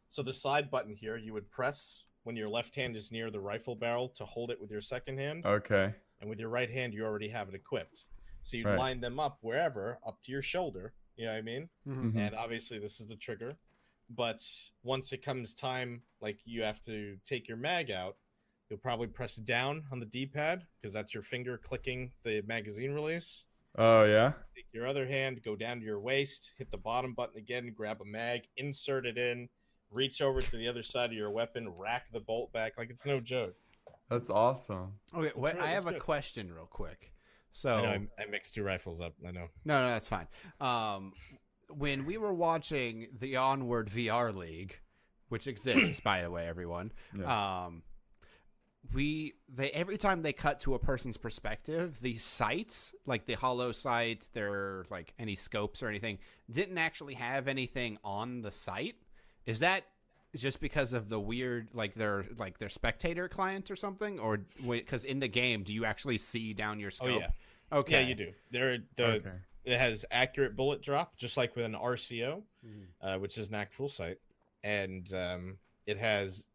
S2: So the side button here, you would press when your left hand is near the rifle barrel to hold it with your second hand.
S3: Okay.
S2: And with your right hand, you already have it equipped. So you'd line them up wherever, up to your shoulder. You know what I mean?
S1: Mm-hmm.
S2: And obviously this is the trigger. But once it comes time, like you have to take your mag out, you'll probably press down on the D-pad because that's your finger clicking the magazine release.
S3: Oh, yeah?
S2: Take your other hand, go down to your waist, hit the bottom button again, grab a mag, insert it in, reach over to the other side of your weapon, rack the bolt back. Like, it's no joke.
S3: That's awesome.
S1: Okay, I have a question real quick. So
S2: I know I mixed 2 rifles up. I know.
S1: No, that's fine. When we were watching the Onward VR League, which exists, by the way, everyone, every time they cut to a person's perspective, these sights, like the hollow sights, their like any scopes or anything, didn't actually have anything on the sight. Is that just because of the weird, like their spectator client or something, or because in the game, do you actually see down your scope?
S2: Oh yeah.
S1: Okay.
S2: Yeah, you do. It has accurate bullet drop, just like with an RCO, which is an actual sight, and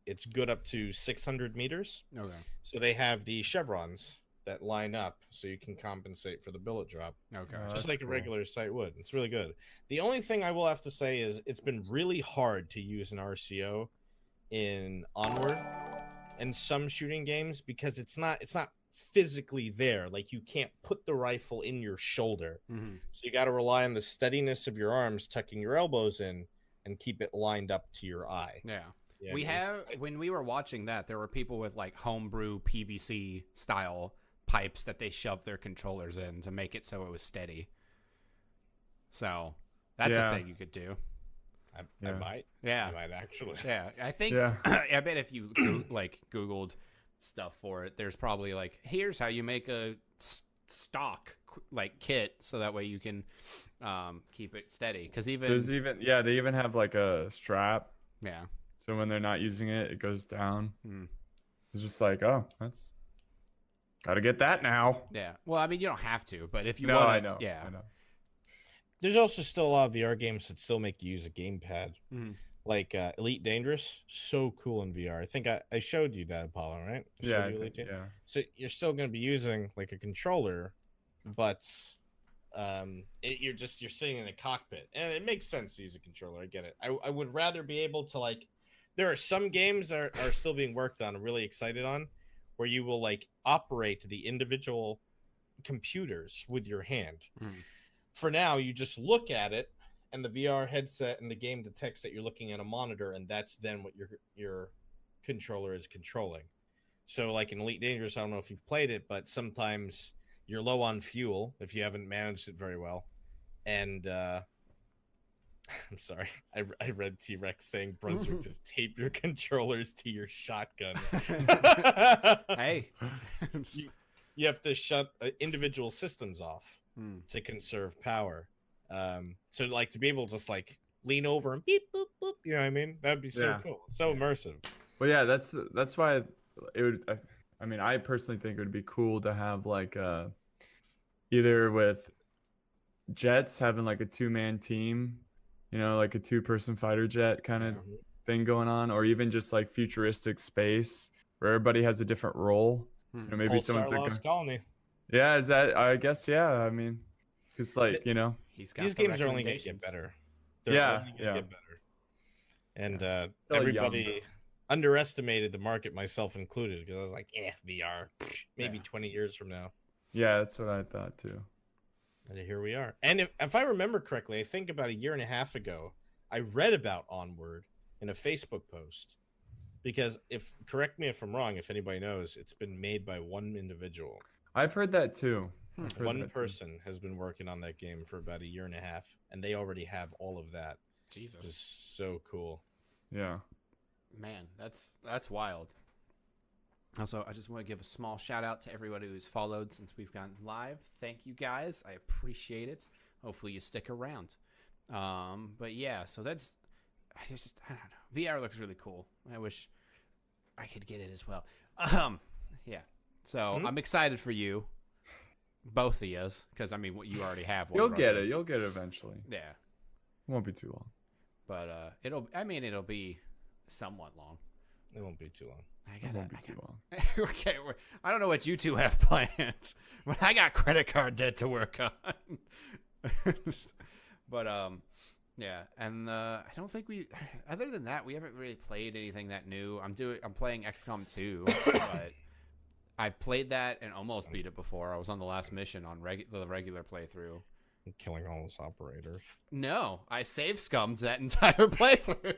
S2: it's good up to 600 meters.
S1: Okay.
S2: So they have the chevrons that line up, so you can compensate for the bullet drop.
S1: Okay.
S2: Just like a regular sight would. It's really good. The only thing I will have to say is it's been really hard to use an RCO in Onward and some shooting games because it's not physically there. Like you can't put the rifle in your shoulder.
S1: Mm-hmm.
S2: So you got to rely on the steadiness of your arms, tucking your elbows in, and keep it lined up to your eye.
S1: Yeah. When we were watching that, there were people with like homebrew PVC style pipes that they shoved their controllers in to make it so it was steady. So that's a thing you could do.
S2: I might.
S1: Yeah.
S2: I might actually.
S1: Yeah. I think, I bet if you Googled stuff for it, there's probably like, here's how you make a stock like kit so that way you can keep it steady. Because they
S3: even have like a strap.
S1: Yeah.
S3: So when they're not using it, it goes down.
S1: Hmm.
S3: It's just like, oh, that's Gotta get that now.
S1: Yeah. Well, I mean, you don't have to, but if you
S3: No,
S1: want
S3: I
S1: to,
S3: know.
S1: yeah.
S3: I know.
S2: There's also still a lot of VR games that still make you use a gamepad. Like Elite Dangerous, so cool in VR. I think I showed you that, Apollo, right?
S3: Yeah,
S2: Yeah. So you're still going to be using like a controller, but you're sitting in a cockpit, and it makes sense to use a controller. I get it. I would rather be able to like. There are some games that are still being worked on. I'm really excited on, where you will like operate the individual computers with your hand. For now, you just look at it. And the VR headset and the game detects that you're looking at a monitor, and that's then what your controller is controlling. So, like in Elite Dangerous, I don't know if you've played it, but sometimes you're low on fuel if you haven't managed it very well. And I'm sorry, I read T-Rex saying Brunswick just tape your controllers to your shotgun.
S1: Hey,
S2: you have to shut individual systems off to conserve power. So like to be able to just like lean over and beep boop boop, you know what I mean? That'd be so cool, so immersive.
S3: Well, yeah, that's why it would. I mean, I personally think it would be cool to have like either with jets having like a 2-man team, you know, like a 2-person fighter jet kind of thing going on, or even just like futuristic space where everybody has a different role. You know, maybe someone's
S2: Lost Colony.
S3: Yeah, is that? I guess I mean, because like you know.
S2: These games are only going to get better. They're only going to get better. And everybody underestimated the market, myself included, because I was like, VR, maybe 20 years from now.
S3: Yeah, that's what I thought too.
S2: And here we are. And if I remember correctly, I think about a year and a half ago, I read about Onward in a Facebook post. Because correct me if I'm wrong, if anybody knows, it's been made by one individual.
S3: I've heard that too.
S2: One person has been working on that game for about a year and a half, and they already have all of that.
S1: Jesus,
S2: it's so cool.
S3: Yeah,
S1: man, that's wild. Also, I just want to give a small shout out to everybody who's followed since we've gone live. Thank you guys, I appreciate it. Hopefully, you stick around. But yeah, so I don't know. VR looks really cool. I wish I could get it as well. Yeah. So I'm excited for you. Both of yous, because I mean, you already have one.
S3: You'll get it. You'll get it eventually.
S1: Yeah,
S3: it won't be too long.
S1: But it'll be somewhat long.
S2: It won't be too long.
S3: It won't be too long.
S1: Okay, I don't know what you two have planned, but I got credit card debt to work on. But yeah, and I don't think other than that, we haven't really played anything that new. I'm playing XCOM 2, but I played that and almost beat it before. I was on the last mission on the regular playthrough.
S2: Killing all those operators.
S1: No, I save scummed that entire playthrough.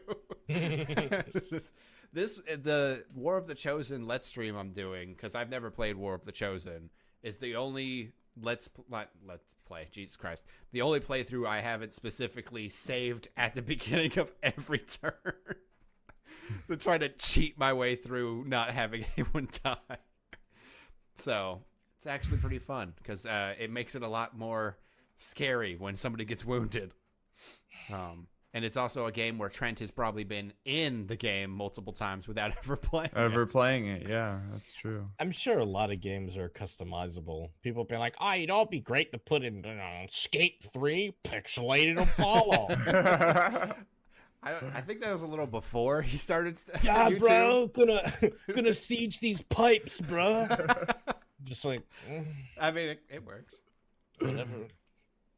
S1: The War of the Chosen Let's Stream I'm doing, because I've never played War of the Chosen, is the only let's play. Jesus Christ. The only playthrough I haven't specifically saved at the beginning of every turn. To try to cheat my way through not having anyone die. So it's actually pretty fun because it makes it a lot more scary when somebody gets wounded. And it's also a game where Trent has probably been in the game multiple times without ever playing it.
S3: Yeah, that's true.
S2: I'm sure a lot of games are customizable. People be like, it'd all be great to put in Skate 3 pixelated Apollo.
S1: I think that was a little before he started.
S2: Yeah, bro, gonna siege these pipes, bro. Just like,
S1: I mean, it works.
S2: Whatever.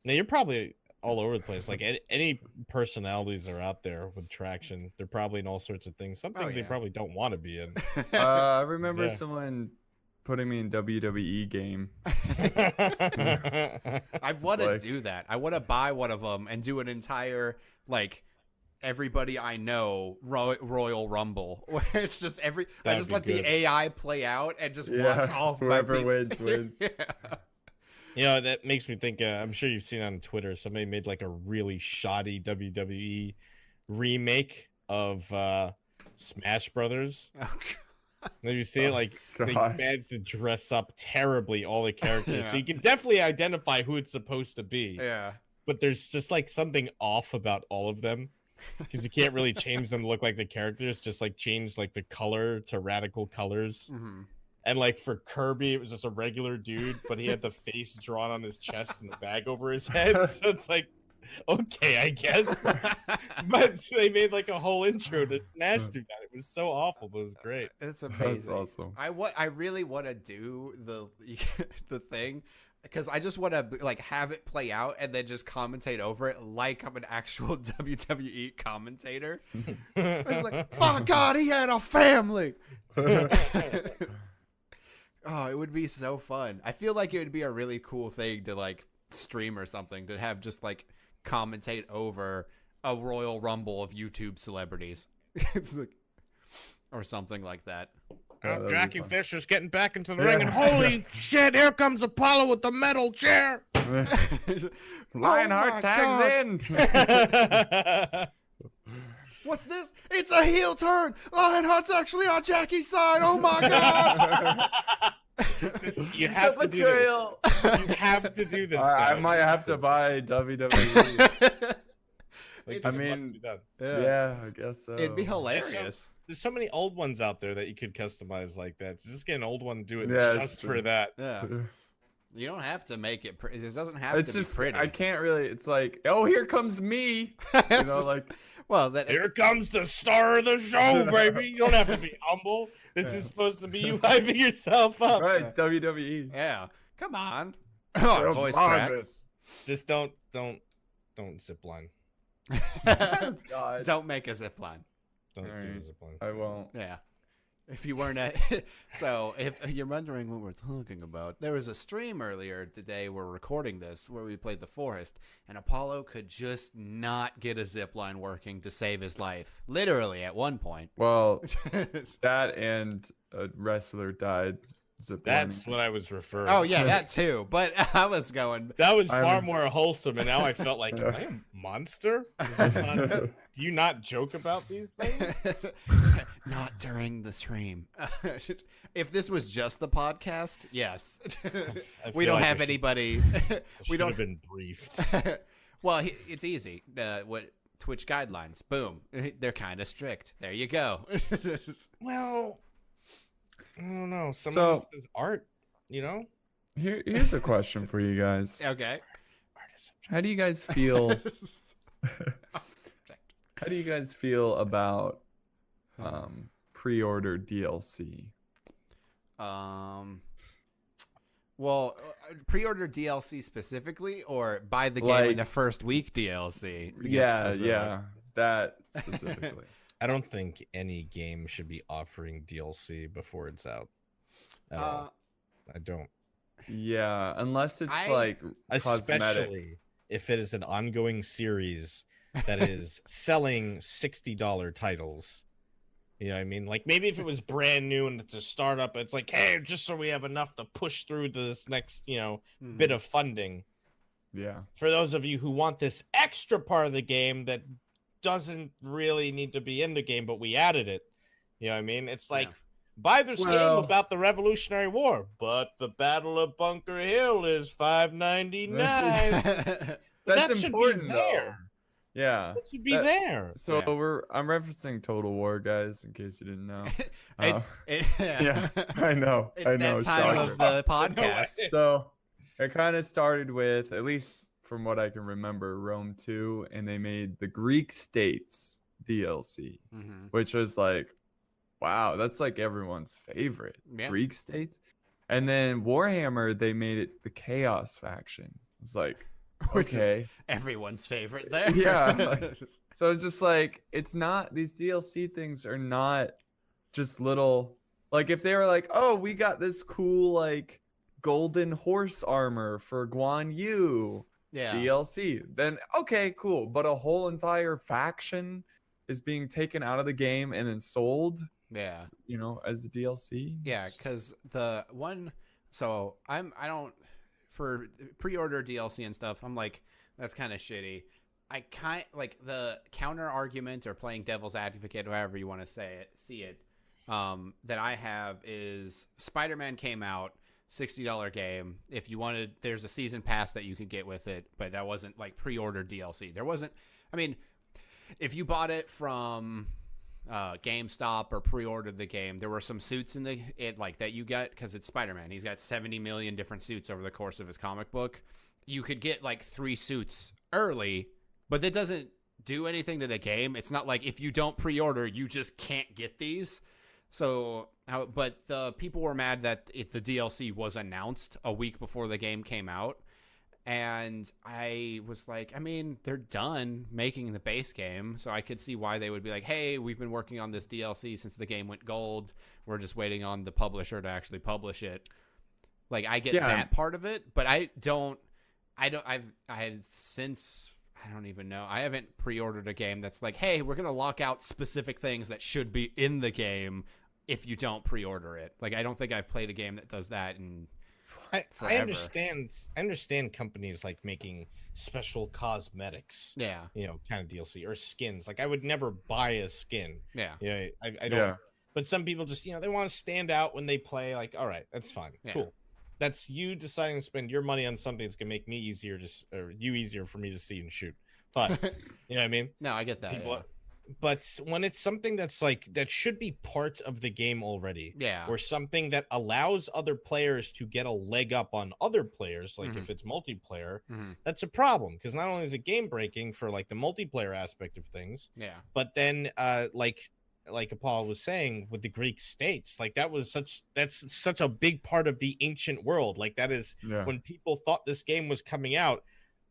S2: Now you're probably all over the place. Like any personalities are out there with traction. They're probably in all sorts of things. Some things they probably don't want to be in.
S3: I remember someone putting me in WWE game.
S1: I want to do that. I want to buy one of them and do an entire everybody I know Royal Rumble, where it's just I just let the AI play out and just watch all of
S3: whoever wins.
S2: Yeah, that makes me think. I'm sure you've seen on Twitter somebody made like a really shoddy WWE remake of Smash Brothers.
S1: Oh, God.
S2: Have you seen it? Like they managed to dress up terribly all the characters, so you can definitely identify who it's supposed to be.
S1: Yeah,
S2: but there's just like something off about all of them. Because you can't really change them to look like the characters, just like change like the color to radical colors.
S1: Mm-hmm.
S2: And like for Kirby, it was just a regular dude, but he had the face drawn on his chest and the bag over his head. So it's like, okay, I guess. But so they made like a whole intro to Smash do that. It was so awful, but it was great.
S1: It's amazing.
S3: That's awesome.
S1: I really want to do the thing, because I just want to like have it play out and then just commentate over it like I'm an actual WWE commentator. It's like, my God, he had a family. Oh, it would be so fun. I feel like it would be a really cool thing to like stream or something, to have just like commentate over a Royal Rumble of YouTube celebrities. It's like, or something like that.
S2: Jackie Fisher's getting back into the ring, and holy shit, here comes Apollo with the metal chair.
S3: Lionheart tags in.
S1: What's this? It's a heel turn. Lionheart's actually on Jackie's side. Oh my God.
S2: You have to do this. You have to do this.
S3: I might have to buy WWE.
S2: Like,
S3: I mean, yeah, I guess so.
S1: It'd be hilarious.
S2: There's so many old ones out there that you could customize like that. So just get an old one, do it
S3: Yeah,
S2: just for that.
S1: Yeah. You don't have to make it pretty. It doesn't have to be pretty.
S3: I can't really. It's like, oh, here comes me. You know, like,
S1: well, that
S2: here comes the star of the show, baby. You don't have to be humble. This is supposed to be you hyping yourself up.
S3: right? It's WWE.
S1: Yeah. Come on. Oh, voice crack.
S2: Just don't zip line.
S3: God.
S1: Don't make a zip line.
S2: Don't do a zip line.
S3: I won't.
S1: Yeah. If you weren't at, so if you're wondering what we're talking about, there was a stream earlier today. We're recording this where we played the forest, and Apollo could just not get a zip line working to save his life. Literally at one point.
S3: Well, that and a wrestler died.
S2: That's what I was referring.
S1: Oh yeah, that too. But I was going.
S2: That was far more wholesome, and now I felt like, am I a monster? Do you not joke about these things?
S1: Not during the stream. If this was just the podcast, yes. We don't have anybody. We don't
S2: have been briefed.
S1: Well, it's easy. What Twitch guidelines? Boom. They're kind of strict. There you go.
S2: Well, I don't know. Some of this is art, you know?
S3: Here's a question for you guys.
S1: Okay.
S3: How do you guys feel? How do you guys feel about pre-order DLC?
S1: Well, pre-order DLC specifically, or buy the game in the first week DLC?
S3: Yeah, that specifically.
S2: I don't think any game should be offering DLC before it's out. At all. I don't.
S3: Yeah, unless it's like
S2: especially
S3: cosmetic.
S2: If it is an ongoing series that is selling $60 titles. You know what I mean? Like maybe if it was brand new and it's a startup, it's like, hey, just so we have enough to push through to this next, bit of funding.
S3: Yeah.
S2: For those of you who want this extra part of the game that doesn't really need to be in the game, but we added it. You know what I mean? It's like, buy this game about the Revolutionary War, but the Battle of Bunker Hill is $5.99.
S3: That's important, though. Yeah,
S2: that should be there.
S3: So I'm referencing Total War, guys, in case you didn't know.
S1: Yeah,
S3: I know.
S1: It's that time of the podcast.
S3: So it kind of started with, at least from what I can remember, Rome 2, and they made the Greek States DLC, which was like, wow, that's like everyone's favorite. Greek States. And then Warhammer, they made it the Chaos faction. It's like,
S1: which is everyone's favorite there.
S3: Yeah. So it's just like, it's not, these DLC things are not just little, like if they were like, oh, we got this cool like golden horse armor for Guan Yu DLC, then okay, cool. But a whole entire faction is being taken out of the game and then sold.
S1: Yeah.
S3: As a DLC.
S1: Yeah, because the one, so I don't, for pre-order DLC and stuff, I'm like, that's kind of shitty. I kind like the counter argument or playing devil's advocate, however you want to see it, that I have is Spider-Man came out, $60 game. If you wanted, there's a season pass that you could get with it, but that wasn't like pre-order DLC. There wasn't, I mean, if you bought it from GameStop or pre-ordered the game, there were some suits in it like that you get because it's Spider-Man. He's got 70 million different suits over the course of his comic book. You could get like 3 suits early, but that doesn't do anything to the game. It's not like if you don't pre-order, you just can't get these. So, but the people were mad that the DLC was announced a week before the game came out. And I was like, I mean, they're done making the base game, so I could see why they would be like, hey, we've been working on this DLC since the game went gold. We're just waiting on the publisher to actually publish it. Like, I get that part of it, but I don't even know. I haven't pre-ordered a game that's like, hey, we're going to lock out specific things that should be in the game if you don't pre-order it. Like, I don't think I've played a game that does that in
S2: I understand companies like making special cosmetics, kind of DLC or skins. Like I would never buy a skin. I don't. Yeah. But some people just they want to stand out when they play. Like, all right, that's fine, cool. That's you deciding to spend your money on something that's gonna make me easier easier for me to see and shoot. Fine, you know what I mean?
S1: No, I get that.
S2: But when it's something that's like that should be part of the game already, or something that allows other players to get a leg up on other players, like if it's multiplayer, that's a problem because not only is it game breaking for like the multiplayer aspect of things, but then like Apollo was saying with the Greek states, like that's such a big part of the ancient world. Like that is when people thought this game was coming out.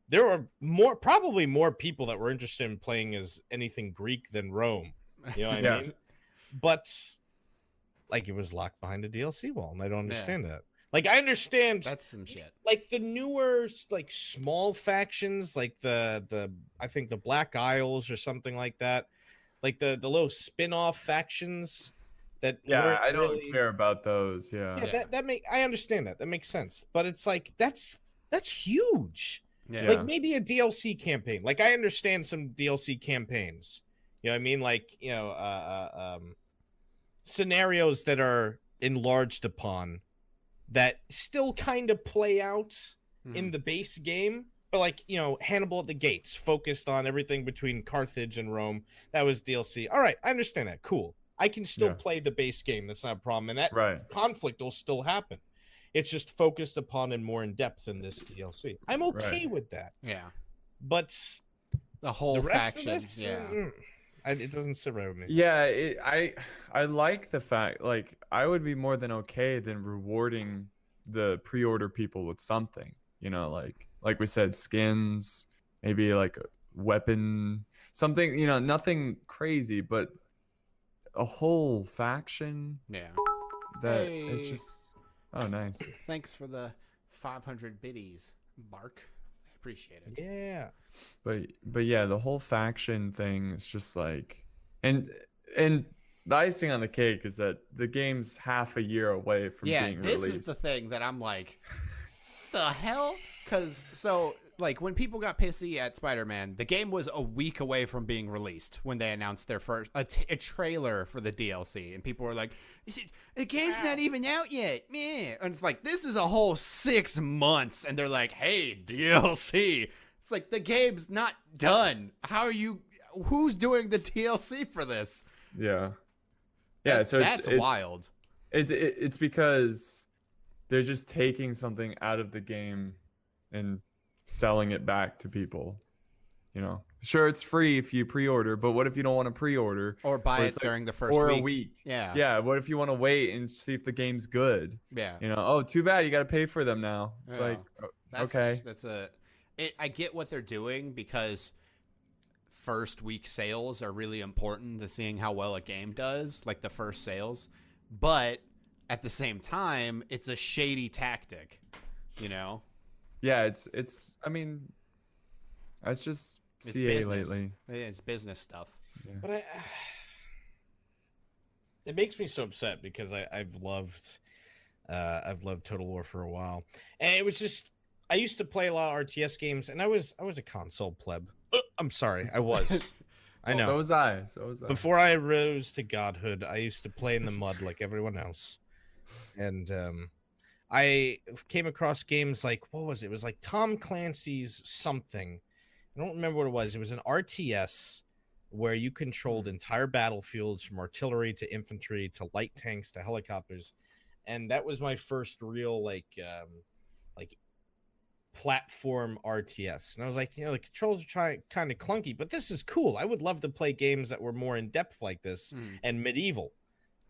S2: There were probably more people that were interested in playing as anything Greek than Rome. You know what I mean? But like it was locked behind a DLC wall, and I don't understand that. Like I understand
S1: that's some shit.
S2: Like the newer, like small factions, like the I think the Black Isles or something like that. Like the little spin-off factions that
S3: I don't care about those.
S2: I understand that. That makes sense. But it's like that's huge.
S3: Yeah.
S2: Like maybe a DLC campaign. Like I understand some DLC campaigns. You know what I mean? Like, scenarios that are enlarged upon that still kind of play out in the base game. But like, Hannibal at the Gates focused on everything between Carthage and Rome. That was DLC. All right, I understand that. Cool. I can still play the base game. That's not a problem. And that conflict will still happen. It's just focused upon and more in depth in this DLC. I'm okay with that.
S1: Yeah.
S2: But
S1: the whole faction,
S2: it doesn't sit right with me.
S3: Yeah, I like the fact, like, I would be more than okay than rewarding the pre-order people with something, like we said, skins, maybe like a weapon, something, nothing crazy, but a whole faction.
S1: Yeah.
S3: That it's just... Oh, nice.
S1: Thanks for the 500 biddies, Bark. I appreciate it.
S2: Yeah.
S3: But yeah, the whole faction thing is just like, and the icing on the cake is that the game's half a year away from being released.
S1: This is the thing that I'm like, the hell? Because like when people got pissy at Spider-Man, the game was a week away from being released when they announced their first a trailer for the DLC, and people were like, the game's not even out yet, man. And it's like, this is a whole 6 months, and they're like, hey, DLC. It's like, the game's not done. Who's doing the DLC for this?
S3: Yeah, so
S1: that's wild.
S3: It's because they're just taking something out of the game and selling it back to people. Sure, it's free if you pre-order, but what if you don't want to pre-order
S1: or buy it during the first
S3: week?
S1: A week?
S3: Yeah. What if you want to wait and see if the game's good?
S1: Yeah.
S3: Oh, too bad, you got to pay for them now. It's okay.
S1: I get what they're doing because first week sales are really important to seeing how well a game does, like the first sales. But at the same time, it's a shady tactic,
S3: Yeah, it's. I mean, it's just CA
S1: business.
S3: Lately.
S1: It's business stuff.
S3: Yeah.
S2: But it makes me so upset because I've loved Total War for a while, and it was just I used to play a lot of RTS games, and I was a console pleb. I'm sorry, I was. I know.
S3: So was I.
S2: Before I rose to godhood, I used to play in the mud like everyone else, and I came across games like, what was it? It was like Tom Clancy's something. I don't remember what it was. It was an RTS where you controlled entire battlefields from artillery to infantry to light tanks to helicopters, and that was my first real like platform RTS. And I was like, the controls are kind of clunky, but this is cool. I would love to play games that were more in depth like this and medieval.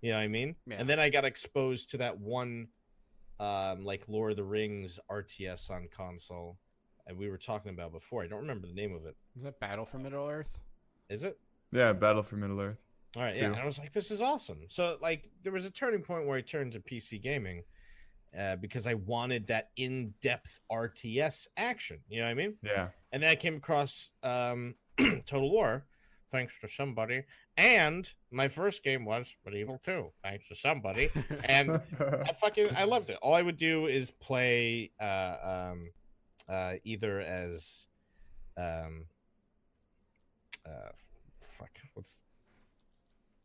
S2: You know what I mean? Yeah. And then I got exposed to that one like Lord of the Rings RTS on console, and we were talking about before. I don't remember the name of it.
S1: Is that Battle for Middle Earth?
S2: Is it?
S3: Yeah, Battle for Middle Earth.
S2: All right, yeah. And I was like, this is awesome. So like there was a turning point where I turned to PC gaming because I wanted that in-depth RTS action. You know what I mean?
S3: Yeah.
S2: And then I came across Total War, thanks to somebody. And my first game was Medieval 2, thanks to somebody. And I loved it. All I would do is play either as what's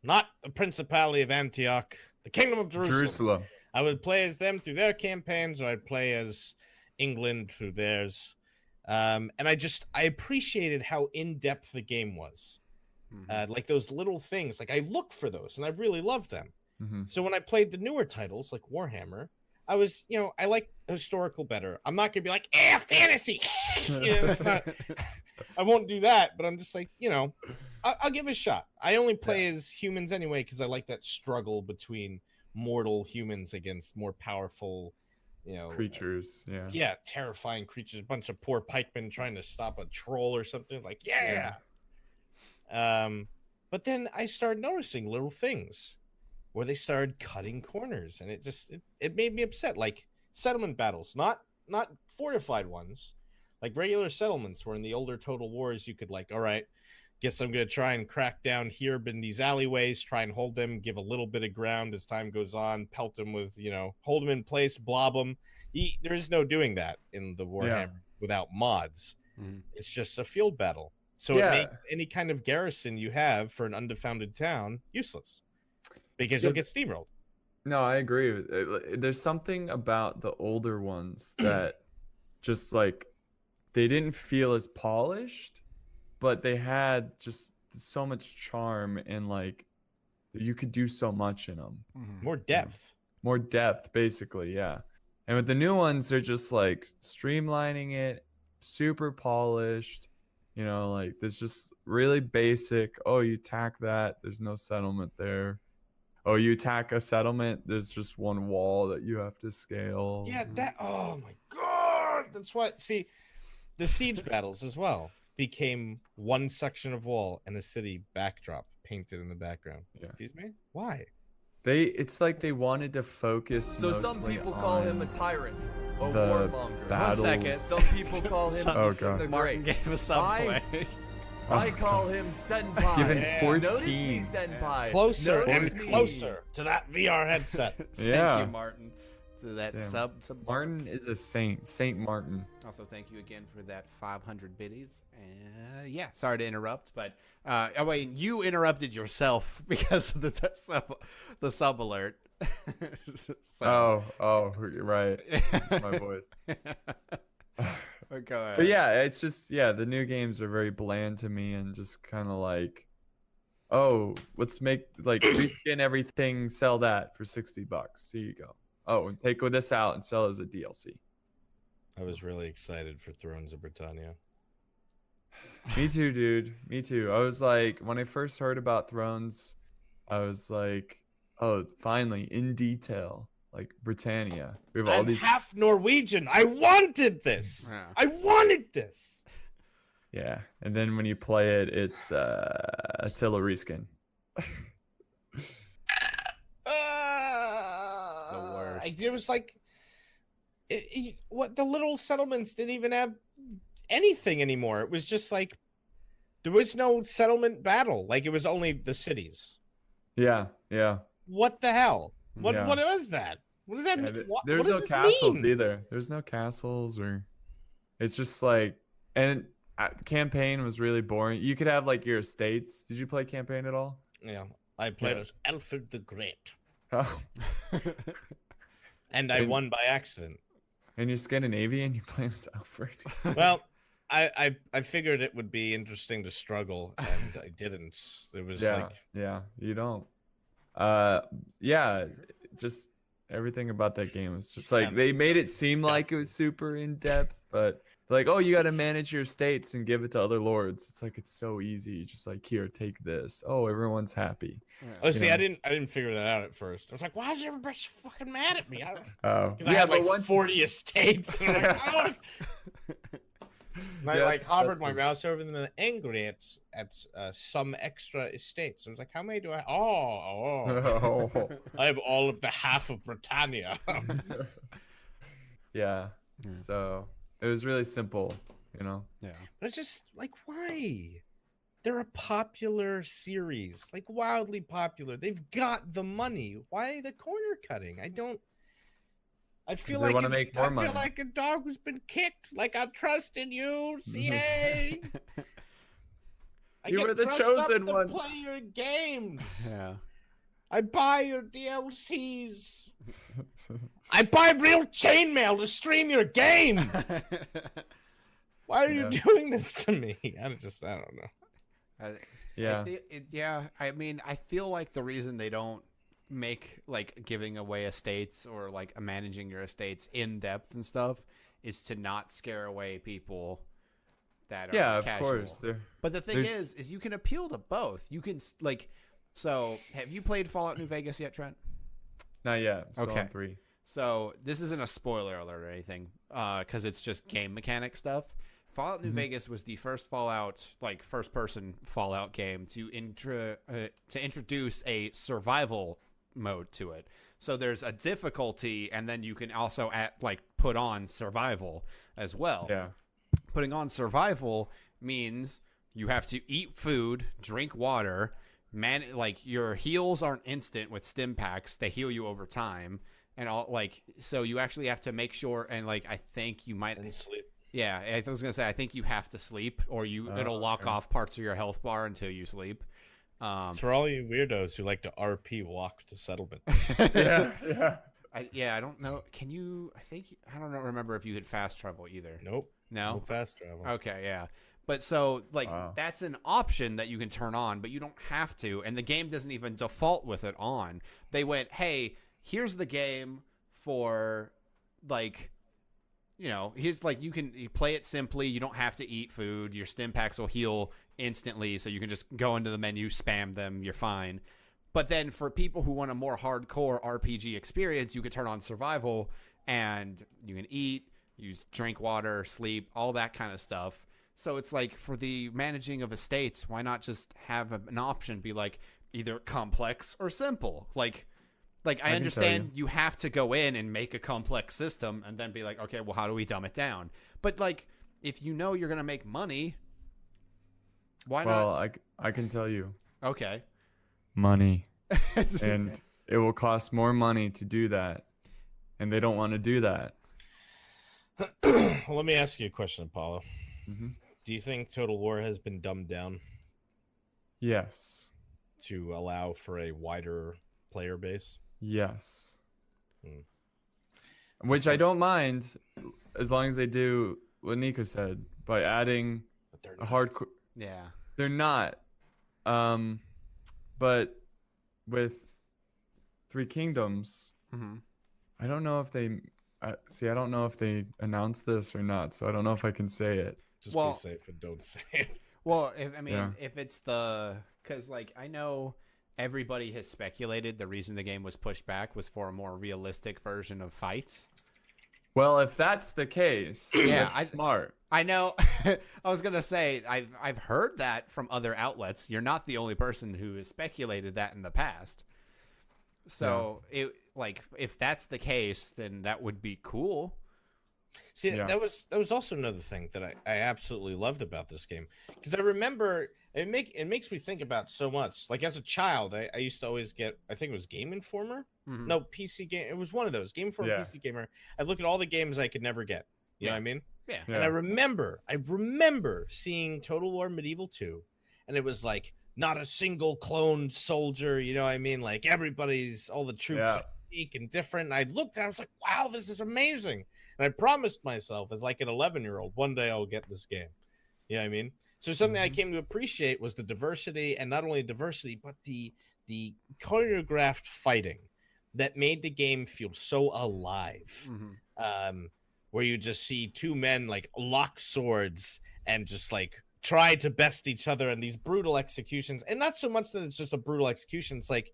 S2: not the Principality of Antioch, the Kingdom of Jerusalem. I would play as them through their campaigns, or I'd play as England through theirs. And I appreciated how in-depth the game was. Like those little things, like I look for those and I really love them. So when I played the newer titles like Warhammer, I was, I like historical better. I'm not gonna be like, fantasy. It's not, I won't do that, but I'm just like, I'll give it a shot. I only play as humans anyway because I like that struggle between mortal humans against more powerful,
S3: creatures.
S2: Terrifying creatures. A bunch of poor pikemen trying to stop a troll or something. Like, but then I started noticing little things where they started cutting corners, and it made me upset. Like settlement battles, not fortified ones, like regular settlements where in the older Total Wars you could all right, guess I'm gonna try and crack down here in these alleyways, try and hold them, give a little bit of ground as time goes on, pelt them with, hold them in place, blob them. There is no doing that in the Warhammer without mods. It's just a field battle. So it makes any kind of garrison you have for an undefounded town useless because you'll get steamrolled.
S3: No, I agree. There's something about the older ones that just they didn't feel as polished, but they had just so much charm and you could do so much in them.
S2: More depth.
S3: More depth, basically, yeah. And with the new ones, they're just streamlining it, super polished. There's just really basic. Oh, you attack that. There's no settlement there. Oh, you attack a settlement. There's just one wall that you have to scale.
S2: Yeah, oh my God. That's what, see, the siege battles as well became one section of wall and a city backdrop painted in the background. Yeah. Excuse me? Why?
S3: It's like they wanted to focus.
S4: So some people call him a tyrant, a
S3: warmonger.
S1: One second.
S4: Some people call him
S3: oh god.
S1: Martin gave us Subway.
S4: I call him Senpai.
S3: Given 14.
S4: Notice me, Senpai.
S2: Closer and closer to that VR headset.
S1: Thank you, Martin. To that sub.
S3: Martin is a saint. Saint Martin.
S1: Also, thank you again for that 500 biddies. And sorry to interrupt, but you interrupted yourself because of the sub alert.
S3: Oh, right. That's my voice.
S1: Go ahead.
S3: But it's just the new games are very bland to me and just kind of let's make reskin everything, sell that for $60. Here you go. Oh, and take this out and sell it as a DLC.
S2: I was really excited for Thrones of Britannia.
S3: Me too, dude. Me too. I was when I first heard about Thrones, I was oh, finally, in detail, Britannia. We have all these.
S2: Half Norwegian. I wanted this. Yeah. I wanted this.
S3: Yeah, and then when you play it, it's Attila reskin.
S2: It was what the little settlements didn't even have anything anymore. It was just there was no settlement battle. It was only the cities.
S3: Yeah.
S2: What the hell? What was that? What does that mean?
S3: There's no castles either. There's no castles it's just and campaign was really boring. You could have your estates. Did you play campaign at all?
S2: Yeah, I played as Alfred the Great.
S3: Oh.
S2: And I won by accident.
S3: And you're Scandinavian, you play as Alfred.
S2: Well, I figured it would be interesting to struggle, and I didn't. It was
S3: you don't. Just everything about that game was just like they made it seem like it was super in depth, but like, oh, you got to manage your estates and give it to other lords. It's like it's so easy. Just like, here, take this. Oh, everyone's happy.
S2: Oh, see, I didn't figure that out at first. I was like, why is everybody so fucking mad at me?
S3: Because
S2: I had like 40 estates. And I'm like, I hovered my mouse over them and angry at some extra estates. I was like, how many do I? I have all of the half of Britannia.
S3: Yeah. So it was really simple, you know.
S1: Yeah.
S2: But it's just like, why? They're a popular series, like wildly popular. They've got the money. Why the corner cutting? I feel like
S3: they want to make more money.
S2: I feel like a dog who's been kicked. Like I trust in you, CA.
S3: You were the chosen one.
S2: Play your games.
S1: Yeah.
S2: I buy your DLCs. I buy real chainmail to stream your game. Why are you doing this to me? I don't know.
S1: I mean, I feel like the reason they don't make like giving away estates or like managing your estates in depth and stuff is to not scare away people that are casual.
S3: Of course.
S1: But the thing is you can appeal to both. You can like, so have you played Fallout New Vegas yet, Trent?
S3: Not yet.
S1: Okay.
S3: On 3.
S1: So this isn't a spoiler alert or anything, because it's just game mechanic stuff. Fallout New Vegas was the first Fallout, like first-person Fallout game to introduce a survival mode to it. So there's a difficulty, and then you can also put on survival as well.
S3: Yeah.
S1: Putting on survival means you have to eat food, drink water, your heals aren't instant with stim packs. They heal you over time. And so you actually have to make sure, and I think you might
S2: sleep.
S1: Yeah, I was gonna say I think you have to sleep, or it'll lock off parts of your health bar until you sleep.
S2: It's for all you weirdos who like to RP walk to settlement.
S1: I don't know. Can you? I don't remember if you could fast travel either.
S2: Nope.
S1: No
S2: fast travel.
S1: Okay, yeah. But so that's an option that you can turn on, but you don't have to, and the game doesn't even default with it on. They went, hey, here's the game for here's you play it simply. You don't have to eat food. Your stim packs will heal instantly, so you can just go into the menu, spam them. You're fine. But then for people who want a more hardcore RPG experience, you could turn on survival, and you can eat, drink water, sleep, all that kind of stuff. So it's like for the managing of estates, why not just have an option be either complex or simple? I understand you have to go in and make a complex system and then be like, okay, well, how do we dumb it down? But if you know you're going to make money, why not?
S3: Well, I can tell you.
S1: Okay.
S3: Money. And it will cost more money to do that. And they don't want to do that.
S2: Well, let me ask you a question, Apollo.
S3: Mm-hmm.
S2: Do you think Total War has been dumbed down?
S3: Yes.
S2: To allow for a wider player base?
S3: Yes. Which I don't mind as long as they do what Nicco said by adding a hardcore.
S1: Yeah.
S3: They're not. But with Three Kingdoms, I don't know if they I don't know if they announced this or not, so I don't know if I can say it.
S2: Just be safe and don't say it.
S1: Well, if it's because I know everybody has speculated the reason the game was pushed back was for a more realistic version of fights.
S3: Well, if that's the case, that's smart.
S1: I know. I was gonna say I've heard that from other outlets. You're not the only person who has speculated that in the past. So if that's the case, then that would be cool.
S2: See, that was also another thing that I absolutely loved about this game, because I remember it makes me think about so much. Like as a child, I used to always get, I think it was Game Informer.
S1: Mm-hmm.
S2: No, PC game. It was one of those, Game Informer, PC Gamer. I'd look at all the games I could never get. You know what I mean?
S1: Yeah.
S2: And I remember seeing Total War Medieval 2, and it was like not a single cloned soldier. You know what I mean? Like all the troops are unique and different. And I looked and I was like, wow, this is amazing. And I promised myself as like an 11-year-old, one day I'll get this game. You know what I mean? So something I came to appreciate was the diversity, and not only diversity, but the choreographed fighting that made the game feel so alive. Where you just see two men like lock swords and just like try to best each other in these brutal executions. And not so much that it's just a brutal execution. It's like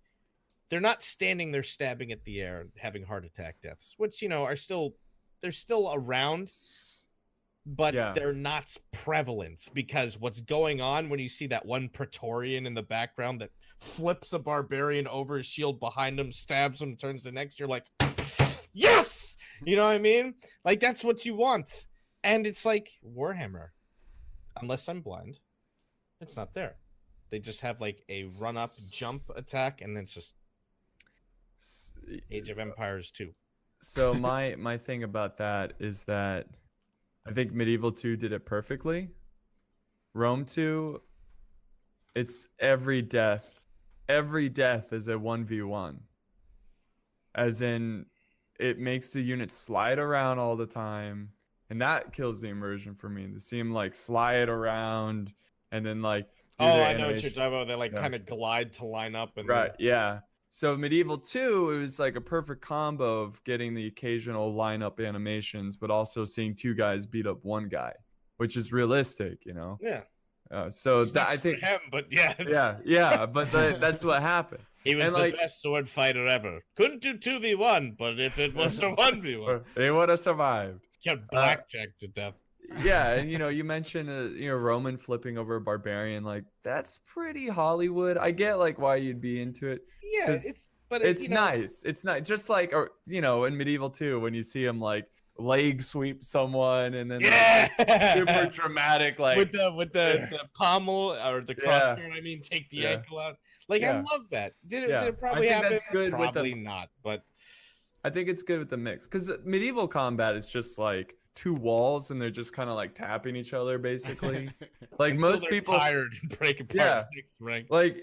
S2: they're not standing there stabbing at the air and having heart attack deaths, which, you know, they're still around, but they're not prevalent, because what's going on when you see that one Praetorian in the background that flips a barbarian over his shield behind him, stabs him, turns the next, you're like, yes! You know what I mean? Like, that's what you want. And it's like Warhammer. Unless I'm blind, it's not there. They just have like a run-up jump attack, and then it's just Age of Empires 2.
S3: So my thing about that is that I think Medieval 2 did it perfectly. Rome 2, it's every death is a 1v1. As in, it makes the unit slide around all the time, and that kills the immersion for me. To see him like slide around and then like
S2: I know what you're talking about. They like kind of glide to line up and
S3: yeah. So Medieval 2, it was like a perfect combo of getting the occasional lineup animations, but also seeing two guys beat up one guy, which is realistic, you know.
S2: Yeah.
S3: So that I think
S2: him, but yeah,
S3: but that's what happened.
S2: He was the best sword fighter ever. Couldn't do 2v1, but if it was a 1v1,
S3: they would have survived.
S2: Kept blackjack to death.
S3: Yeah, and you mentioned Roman flipping over a barbarian, like that's pretty Hollywood. I get like why you'd be into it.
S2: Yeah,
S3: it's nice. It's nice, just like in Medieval 2 when you see him like leg sweep someone and then like, super dramatic, like
S2: with the pommel or the crossguard. I mean, take the ankle out. Like I love that. Did it probably happen? That's good. Probably not, but
S3: I think it's good with the mix, because medieval combat is just like two walls and they're just kind of like tapping each other basically. Like most people
S2: tired and break apart.
S3: Like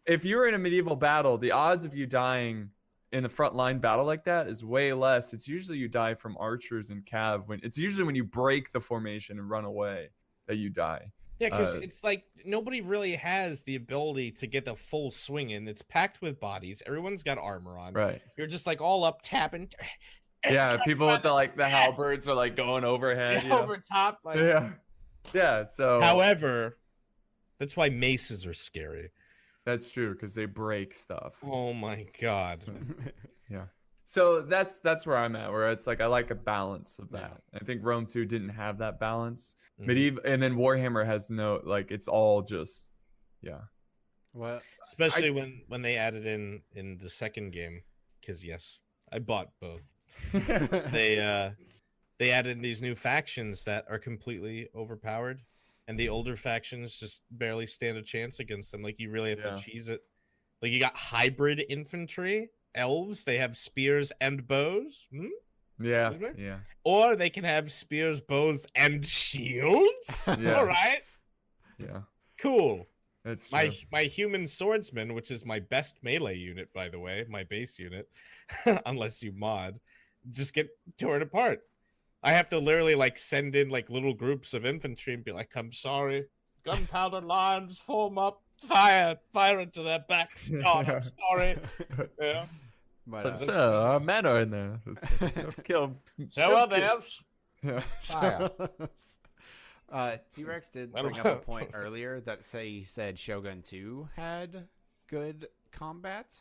S3: if you're in a medieval battle, the odds of you dying in a frontline battle like that is way less. It's usually you die from archers and cav. It's usually when you break the formation and run away that you die.
S2: Yeah, because it's like nobody really has the ability to get the full swing in. It's packed with bodies. Everyone's got armor on.
S3: Right.
S2: You're just like all up tapping.
S3: Yeah, people with the halberds are like going overhead.
S2: Over top. Like...
S3: Yeah. So.
S2: However, that's why maces are scary.
S3: That's true, because they break stuff.
S2: Oh my god.
S3: Yeah. So that's where I'm at, where it's like I like a balance of that. Yeah. I think Rome 2 didn't have that balance. Medieval, and then Warhammer has no, like, it's all just
S1: Well,
S2: especially when they added in the second game, because yes, I bought both. They added these new factions that are completely overpowered, and the older factions just barely stand a chance against them. Like, you really have to cheese it. Like, you got hybrid infantry. Elves, they have spears and bows.
S3: Yeah.
S2: Or they can have spears, bows, and shields.
S3: Yeah.
S2: All right.
S3: Yeah.
S2: Cool.
S3: That's true.
S2: My human swordsman, which is my best melee unit, by the way, my base unit, unless you mod, just get torn apart. I have to literally send in little groups of infantry and be like, "I'm sorry, gunpowder lines, form up. Fire into their backs. God, I'm sorry." Yeah.
S3: But sir, men are in there. Kill.
S2: So are theirs.
S3: Yeah.
S2: Fire.
S1: T-Rex did bring up a point earlier that he said Shogun 2 had good combat.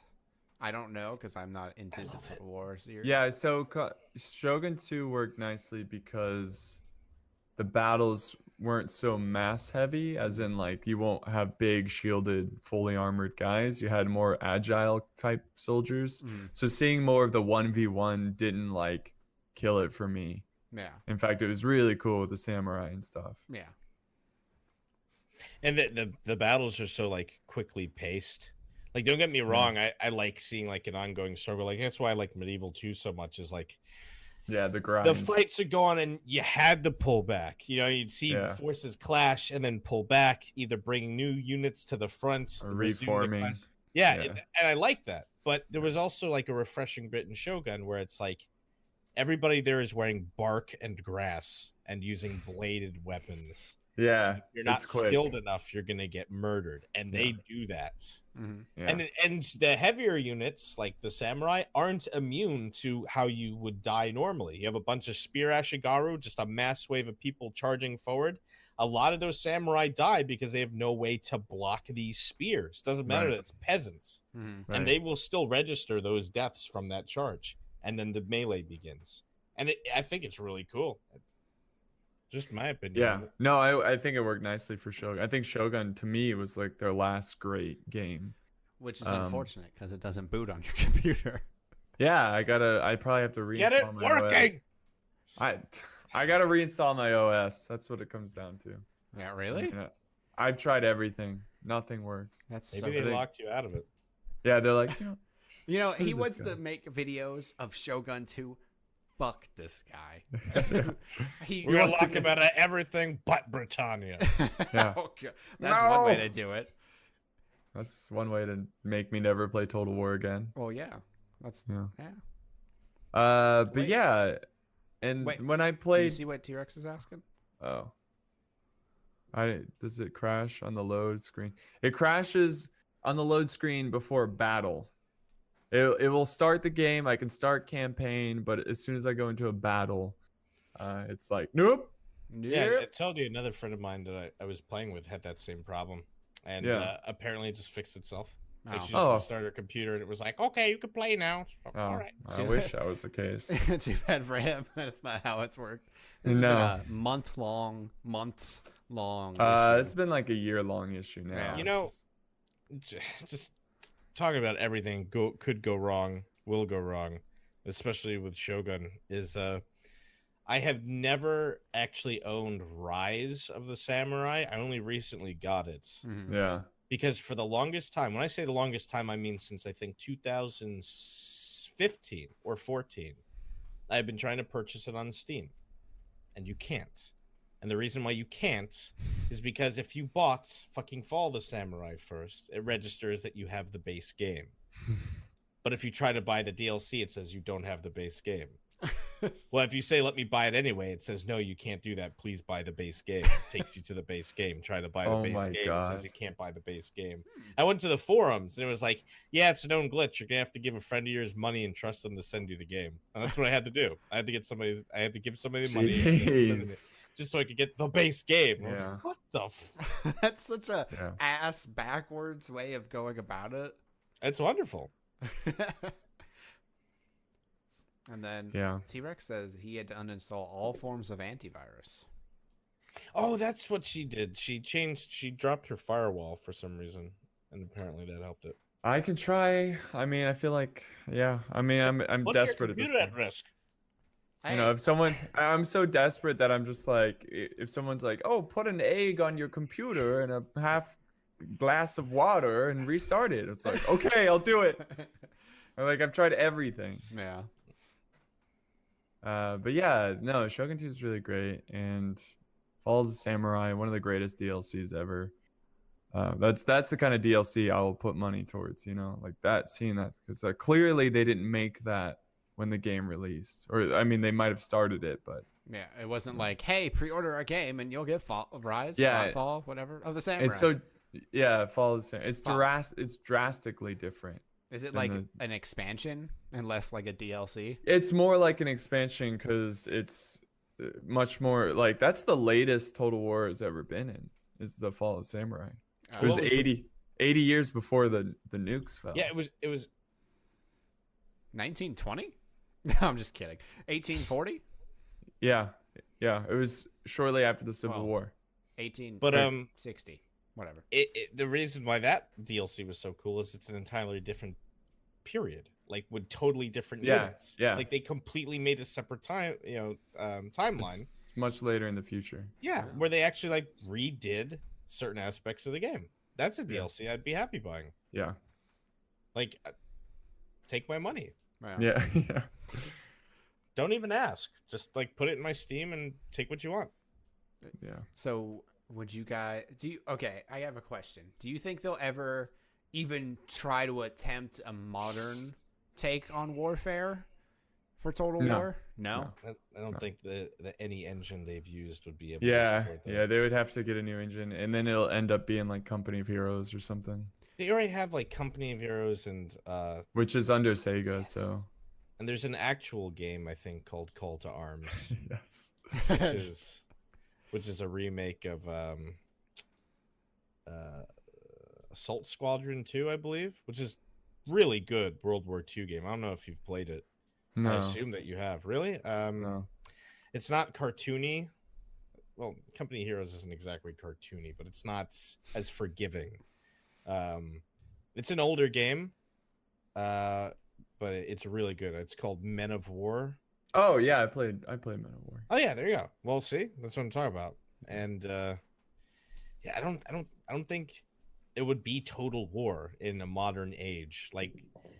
S1: I don't know, because I'm not into the war series.
S3: Yeah, so Shogun 2 worked nicely because the battles weren't so mass heavy, as in you won't have big shielded fully armored guys. You had more agile type soldiers. So seeing more of the 1v1 didn't kill it for me.
S1: Yeah.
S3: In fact, it was really cool with the samurai and stuff.
S1: Yeah.
S2: And the battles are so quickly paced. Don't get me wrong, I like seeing an ongoing struggle. That's why I like Medieval 2 so much, is
S3: the grind.
S2: The fights are going, and you had to pull back. You'd see forces clash and then pull back, either bringing new units to the front
S3: or reforming.
S2: And I like that. But there was also a refreshing bit in Shogun where it's everybody there is wearing bark and grass and using bladed weapons.
S3: Yeah,
S2: If you're not
S3: it's quick.
S2: skilled enough, you're gonna get murdered, and they do that.
S1: Mhm.
S3: Yeah.
S2: And the heavier units, like the samurai, aren't immune to how you would die normally. You have a bunch of spear ashigaru, just a mass wave of people charging forward. A lot of those samurai die because they have no way to block these spears. Doesn't matter that it's peasants,
S1: Mhm.
S3: Right.
S2: and they will still register those deaths from that charge, and then the melee begins. And I think it's really cool. Just my opinion.
S3: Yeah, no, I think it worked nicely for Shogun. I think Shogun to me was like their last great game.
S1: Which is unfortunate because it doesn't boot on your computer.
S3: Yeah, I probably have to reinstall
S2: Get it
S3: my
S2: working.
S3: OS. I gotta reinstall my OS. That's what it comes down to.
S1: Yeah, really?
S3: Yeah. I've tried everything. Nothing works.
S1: That's
S2: Maybe
S1: so
S2: they locked you out of it.
S3: Yeah, they're like,
S1: You know,
S3: Screw
S1: he
S3: this
S1: wants
S3: guy.
S1: to make videos of Shogun 2. Fuck this guy. He
S2: We're gonna
S1: wants to
S2: lock him out of everything but Britannia.
S3: Yeah.
S1: Oh, God. That's one way
S3: No.
S1: to do it.
S3: that's one way to make me never play Total War again.
S1: Well, yeah. That's
S3: Yeah.
S1: yeah.
S3: But
S1: Wait.
S3: yeah, and
S1: Wait,
S3: when I
S1: Do you
S3: played,
S1: see what T-Rex is asking?
S3: oh, does it crash on the load screen? It crashes on the load screen before battle. It will start the game. I can start campaign, but as soon as I go into a battle, it's like nope.
S2: Yeah, I told you another friend of mine that I was playing with had that same problem, and
S3: Yeah.
S2: Apparently it just fixed itself. Like
S1: Oh.
S2: she just
S3: Oh.
S2: restarted her computer, and it was like, okay, you can play now.
S3: Oh,
S2: All right.
S3: I wish that was the case.
S1: Too bad for him. That's not how it's worked. It's
S3: No.
S1: been a months long issue.
S3: It's been like a year-long issue now.
S1: Yeah.
S2: You
S3: It's
S2: know,
S3: just-
S2: just talking about everything could go wrong, will go wrong, especially with Shogun. Is I have never actually owned Rise of the Samurai. I only recently got it.
S1: Mhm.
S3: yeah.
S2: Because for the longest time, when I say the longest time, I mean since I think 2015 or 14, I've been trying to purchase it on Steam, and you can't. And the reason why you can't is because if you bought fucking Fall of the Samurai first, it registers that you have the base game. But if you try to buy the DLC, it says you don't have the base game. Well, if you say, let me buy it anyway, it says, no, you can't do that. Please buy the base game. It takes you to the base game. Try to buy the
S3: Oh
S2: base
S3: my
S2: game. It
S3: God.
S2: says you can't buy the base game. I went to the forums and it was like, yeah, it's a known glitch. You're going to have to give a friend of yours money and trust them to send you the game. And that's what I had to do. I had to give somebody the money and send it
S3: Jeez.
S2: just so I could get the base game. And I was
S3: Yeah.
S2: like, what the f-?
S1: That's such a
S3: Yeah.
S1: ass backwards way of going about it.
S2: It's wonderful.
S1: And then
S3: Yeah.
S1: T-Rex says he had to uninstall all forms of antivirus.
S2: Oh, that's what she did. She dropped her firewall for some reason. And apparently that helped it.
S3: I can try. I mean, I feel like, yeah. I mean, I'm
S2: Put your
S3: desperate at this
S2: computer
S3: point.
S2: at risk.
S3: You know, if I'm so desperate that I'm just like, if someone's like, oh, put an egg on your computer and a half glass of water and restart it. It's like, okay, I'll do it. Like, I've tried everything.
S1: Yeah.
S3: But yeah, no, Shogun 2 is really great. And Fall of the Samurai, one of the greatest DLCs ever. That's the kind of DLC I will put money towards, you know, like that, seeing that, because clearly they didn't make that when the game released, or I mean, they might have started it, but
S1: Yeah, it wasn't like, hey, pre-order a game and you'll get Rise,
S3: Yeah.
S1: Fall, whatever, of the Samurai.
S3: it's so, yeah, Fall of the Samurai.
S1: Fall.
S3: It's drastically different.
S1: Is it
S3: than
S1: like
S3: the-
S1: an expansion and less like a DLC?
S3: It's more like an expansion because it's much more like, that's the latest Total War has ever been in, is the Fall of Samurai. It was
S2: What was the-
S3: 80 years before the nukes fell.
S2: Yeah, it was
S1: 1920? No, I'm just kidding. 1840?
S3: Yeah. It was shortly after the Civil
S1: Well,
S3: War.
S1: 1860, whatever.
S2: the reason why that DLC was so cool is it's an entirely different period, like with totally different
S3: Yeah,
S2: units.
S3: yeah.
S2: Like they completely made a separate timeline.
S3: It's much later in the future.
S2: Yeah, where they actually like redid certain aspects of the game. That's a DLC I'd be happy buying.
S3: Yeah.
S2: Like, take my money.
S3: Yeah. Yeah.
S2: Don't even ask. Just like put it in my Steam and take what you want.
S3: Yeah.
S1: So would you guys okay, I have a question. Do you think they'll ever even try to attempt a modern take on warfare for Total
S3: No.
S1: War? No.
S2: I don't think that any engine they've used would be able to
S3: Yeah,
S2: support that.
S3: yeah, they would have to get a new engine, and then it'll end up being like Company of Heroes or something,
S2: They already have like Company of Heroes and
S3: which is under Sega.
S2: Yes.
S3: So
S2: and there's an actual game I think called Call to Arms,
S3: yes,
S2: which is a remake of Assault Squadron 2, I believe, which is really good World War II game. I don't know if you've played it. I
S3: no,
S2: assume that you have. Really?
S3: no,
S2: It's not cartoony. Well, Company of Heroes isn't exactly cartoony, but it's not as forgiving. It's an older game, but it's really good. It's called Men of War.
S3: oh yeah, I played Men of War.
S2: Oh yeah, there you go. Well, see, that's what I'm talking about. And yeah, I don't think it would be Total War in a modern age. Like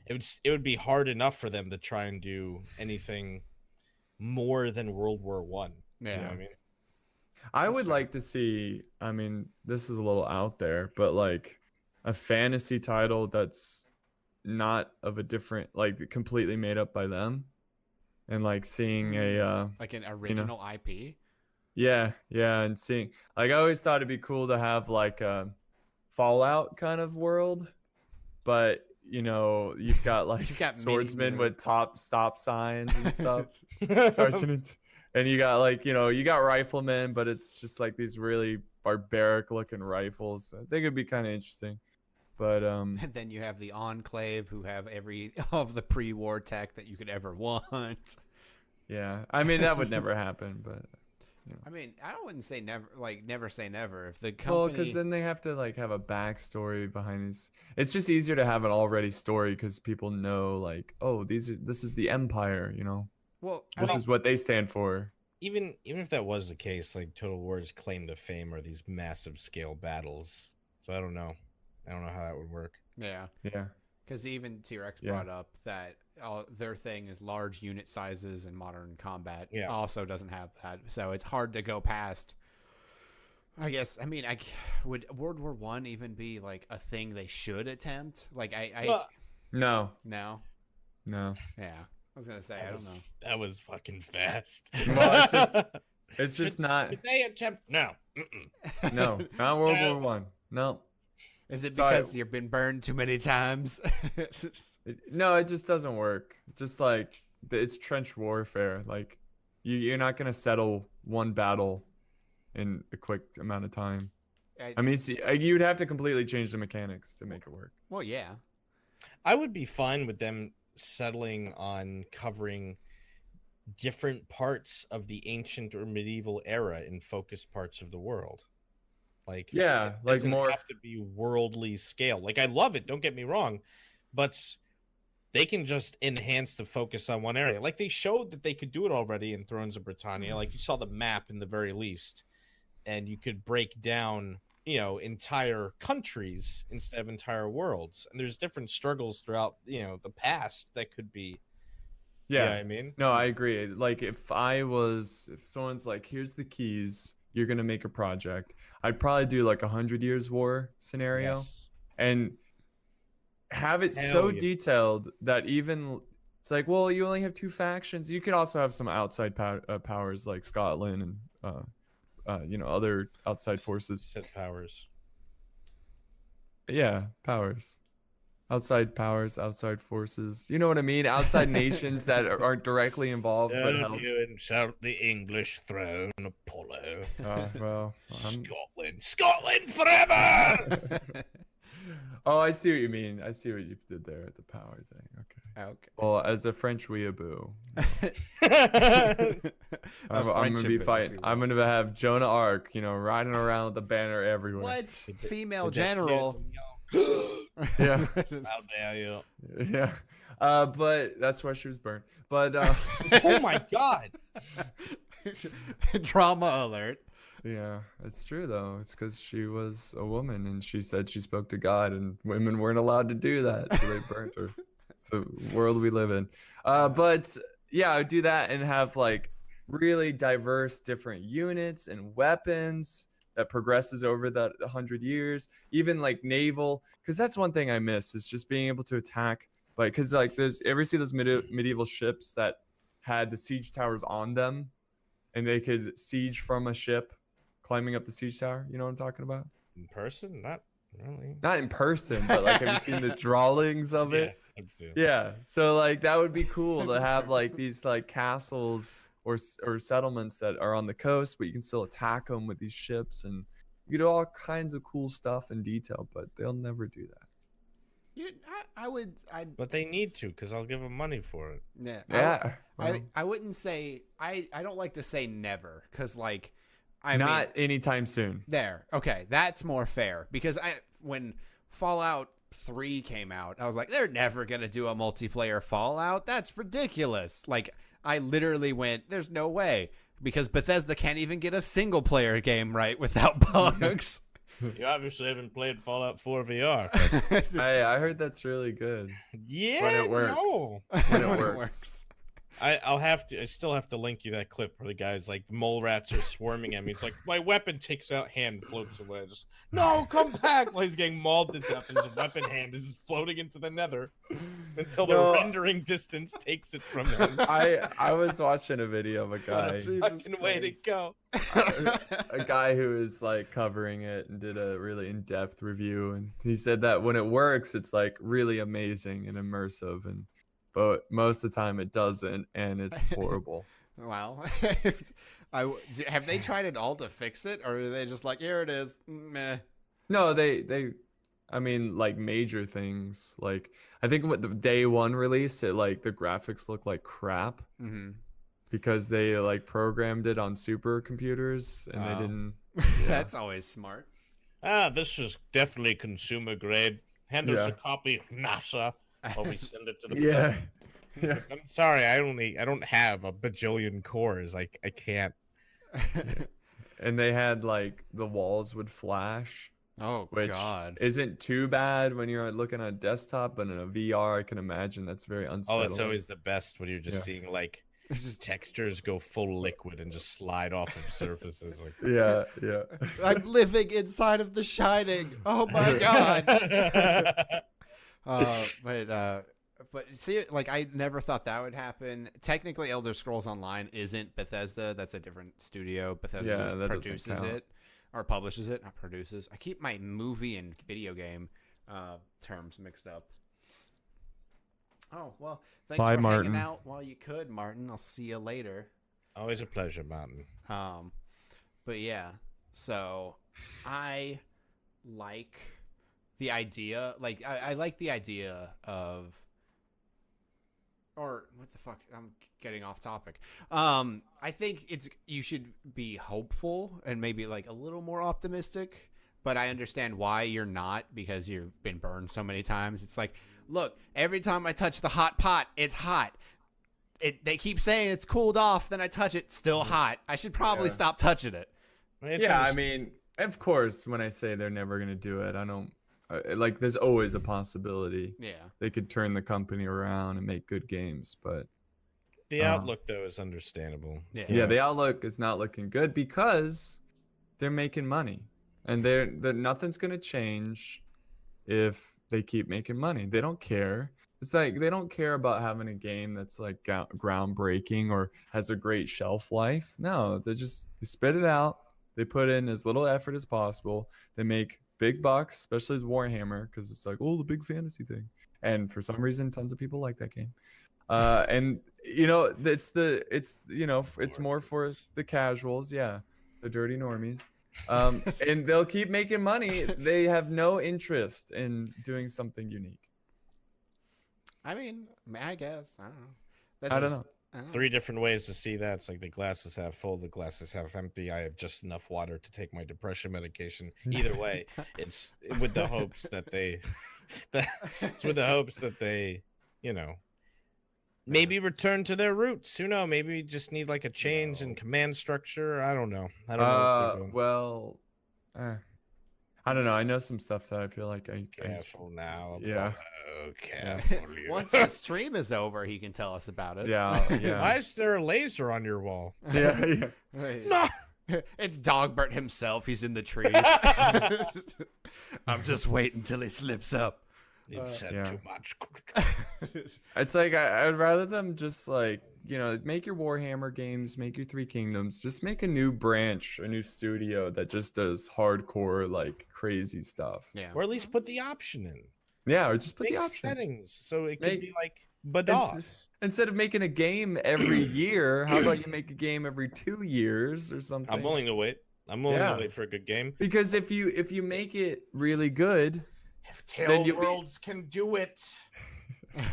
S2: it would be hard enough for them to try and do anything more than World War One.
S1: Yeah.
S2: You know what I mean?
S3: I would like to see, I mean, this is a little out there, but like a fantasy title that's not of a different, like completely made up by them, and like seeing a
S1: like an original IP.
S3: yeah, and seeing, like, I always thought it'd be cool to have like a Fallout kind of world, but you know, you've got like
S1: You've got
S3: swordsmen
S1: mini
S3: with
S1: nukes.
S3: top stop signs and stuff. Charging it. And you got like, you know, you got riflemen, but it's just like these really barbaric looking rifles. I think it'd be kind of interesting. But
S1: And then you have the Enclave, who have every of the pre-war tech that you could ever want.
S3: yeah, I mean that would never happen, but
S1: I mean, I wouldn't say never, like never say never. If the
S3: well,
S1: company,
S3: because then they have to like have a backstory behind these. It's just easier to have an already story because people know like, oh, this is the Empire, you know.
S1: well, I
S3: This
S1: mean,
S3: is what they stand for.
S2: Even if that was the case, like Total War's claim to fame are these massive scale battles. So I don't know how that would work.
S1: yeah,
S3: Yeah.
S1: because even T-Rex
S3: Yeah.
S1: brought up that their thing is large unit sizes, and modern combat
S2: Yeah.
S1: also doesn't have that, so it's hard to go past. I guess. I mean, would World War One even be like a thing they should attempt? Like,
S2: Well,
S3: No.
S1: no,
S3: No.
S1: yeah. I was gonna say I don't know.
S2: That was fucking fast.
S3: Well, it's just not.
S2: Did they attempt? No. Mm-mm.
S3: No, not World
S2: No.
S3: War One. No.
S1: Is it
S3: Sorry.
S1: because you've been burned too many times?
S3: No, it just doesn't work. Just like it's trench warfare. Like you're not gonna settle one battle in a quick amount of time. I mean, you'd have to completely change the mechanics to make it work.
S1: Well, yeah.
S2: I would be fine with them settling on covering different parts of the ancient or medieval era in focused parts of the world. Like,
S3: Yeah,
S2: it
S3: like
S2: doesn't
S3: more.
S2: have to be worldly scale. Like, I love it. Don't get me wrong, but they can just enhance the focus on one area. Like they showed that they could do it already in Thrones of Britannia. Like you saw the map in the very least, and you could break down, you know, entire countries instead of entire worlds. And there's different struggles throughout, you know, the past that could be.
S3: Yeah.
S2: You know what I mean?
S3: No, I agree. Like if someone's like, here's the keys, you're gonna make a project, I'd probably do like 100 Years War scenario.
S2: Yes.
S3: And have it
S2: Hell
S3: so
S2: yeah.
S3: detailed that even it's like, well, you only have two factions. You could also have some outside powers like Scotland and you know, other outside forces.
S2: Set powers.
S3: Yeah, powers. Outside powers, outside forces. You know what I mean? Outside nations that aren't directly involved but help.
S2: you insult the English throne, Apollo.
S3: Well,
S2: Scotland forever!
S3: oh, I see what you mean. I see what you did there at the power thing. Okay.
S1: Okay.
S3: Well, as a French weeaboo, I'm gonna be
S1: friendship,
S3: fighting.
S1: if you
S3: I'm
S1: will.
S3: gonna have Jonah Arc, you know, riding around with the banner everywhere.
S1: What? Female
S2: The
S1: general.
S3: Yeah,
S2: How dare you?
S3: yeah. But that's why she was burned. But
S2: Oh my god!
S1: Drama alert.
S3: yeah, it's true though. It's because she was a woman and she said she spoke to God, and women weren't allowed to do that, so they burnt her. It's the world we live in. But yeah, I would do that and have like really diverse different units and weapons that progresses over that 100 years, even like naval, because that's one thing I miss is just being able to attack. Like, because like there's ever see those medieval ships that had the siege towers on them, and they could siege from a ship, climbing up the siege tower. You know what I'm talking about?
S2: In person, not really.
S3: Not in person, but like, have you seen the drawings of it?
S2: Yeah, I've seen.
S3: Yeah. So like, that would be cool to have like these like castles or settlements that are on the coast, but you can still attack them with these ships, and you do all kinds of cool stuff in detail. But they'll never do that.
S2: But they need to, because I'll give them money for it.
S3: Yeah.
S1: I wouldn't say I don't like to say never, because like
S3: not anytime soon.
S1: There, okay, that's more fair, because when Fallout 3 came out, I was like, they're never gonna do a multiplayer Fallout. That's ridiculous. Like, I literally went, there's no way, because Bethesda can't even get a single player game right without bugs.
S2: You obviously haven't played Fallout 4 VR.
S3: I heard that's really good.
S2: Yeah,
S3: when it works.
S2: No.
S3: When it works.
S2: I still have to link you that clip where the guy's like, the mole rats are swarming at me. It's like, my weapon takes out, hand floats away. Just, no, come back! While he's getting mauled to death, and his weapon hand is floating into the nether until the rendering distance takes it from him.
S3: I was watching a video of a guy.
S2: Fucking way to go.
S3: A guy who was like covering it and did a really in-depth review, and he said that when it works, it's like really amazing and immersive, but most of the time it doesn't, and it's horrible.
S1: Wow. Have they tried it all to fix it, or are they just like, here it is, meh?
S3: No, I mean, like major things. Like, I think with the day one release, it like the graphics look like crap because they like programmed it on supercomputers, and they didn't. Yeah.
S1: That's always smart.
S2: This is definitely consumer grade. Hand us a copy, NASA. While we send it to the
S3: yeah.
S2: I'm sorry, I don't have a bajillion cores. I can't.
S3: And they had like the walls would flash.
S1: Oh,
S3: which
S1: God.
S3: Isn't too bad when you're looking on a desktop, but in a VR, I can imagine that's very unsettling.
S2: Oh, it's always the best when you're just seeing like textures go full liquid and just slide off of surfaces. Like,
S3: yeah.
S1: I'm living inside of The Shining. Oh my God. But see, like, I never thought that would happen. Technically, Elder Scrolls Online isn't Bethesda. That's a different studio. Bethesda just produces it or publishes it, not produces. I keep my movie and video game terms mixed up. Oh, well, thanks for hanging out while you could, Martin. I'll see you later.
S2: Always a pleasure, Martin.
S1: But yeah, so I like the idea, like I like the idea of, or what the fuck, I'm getting off topic. I think you should be hopeful and maybe like a little more optimistic, but I understand why you're not, because you've been burned so many times. It's like, look, every time I touch the hot pot, it's hot. They keep saying it's cooled off, then I touch it, still hot. I should probably stop touching it.
S3: I mean, of course, when I say they're never going to do it, I don't, like, there's always a possibility.
S1: Yeah.
S3: They could turn the company around and make good games, but
S2: the outlook, though, is understandable.
S3: Yeah, the outlook is not looking good because they're making money. And they're nothing's going to change if they keep making money. They don't care. It's like they don't care about having a game that's like groundbreaking or has a great shelf life. No, they spit it out. They put in as little effort as possible. They make big bucks, especially with Warhammer, because it's like, oh, the big fantasy thing. And for some reason, tons of people like that game. And you know, it's more for the casuals, the dirty normies. And they'll keep making money. They have no interest in doing something unique.
S1: I mean, I guess. I don't know.
S3: I don't know.
S2: Three different ways to see that. It's like the glass is half full, the glass is half empty. I have just enough water to take my depression medication. Either way, it's with the hopes that they, you know, maybe return to their roots. Who knows? Maybe we just need like a change in command structure. I don't know. I don't know.
S3: Well, I don't know. I know some stuff that I feel like
S2: careful now.
S3: Yeah.
S2: Careful.
S1: Once the stream is over, he can tell us about it.
S3: Yeah.
S2: Why is there a laser on your wall?
S3: Yeah.
S1: No. It's Dogbert himself. He's in the trees. I'm just waiting till he slips up.
S2: You've said
S3: Yeah.
S2: too much.
S3: It's like I'd rather them just like, you know, make your Warhammer games, make your Three Kingdoms, just make a new branch, a new studio that just does hardcore like crazy stuff.
S1: Yeah.
S2: Or at least put the option in.
S3: Yeah, or just put
S2: Make
S3: the option.
S2: settings so it could
S3: Make-
S2: be like Bados.
S3: Instead of making a game every year, how about you make a game every 2 years or something?
S2: I'm willing to wait. I'm willing
S3: Yeah.
S2: to wait for a good game.
S3: Because if you make it really good,
S2: If
S3: Then
S2: Tail
S3: you'll be-
S2: Worlds can do it,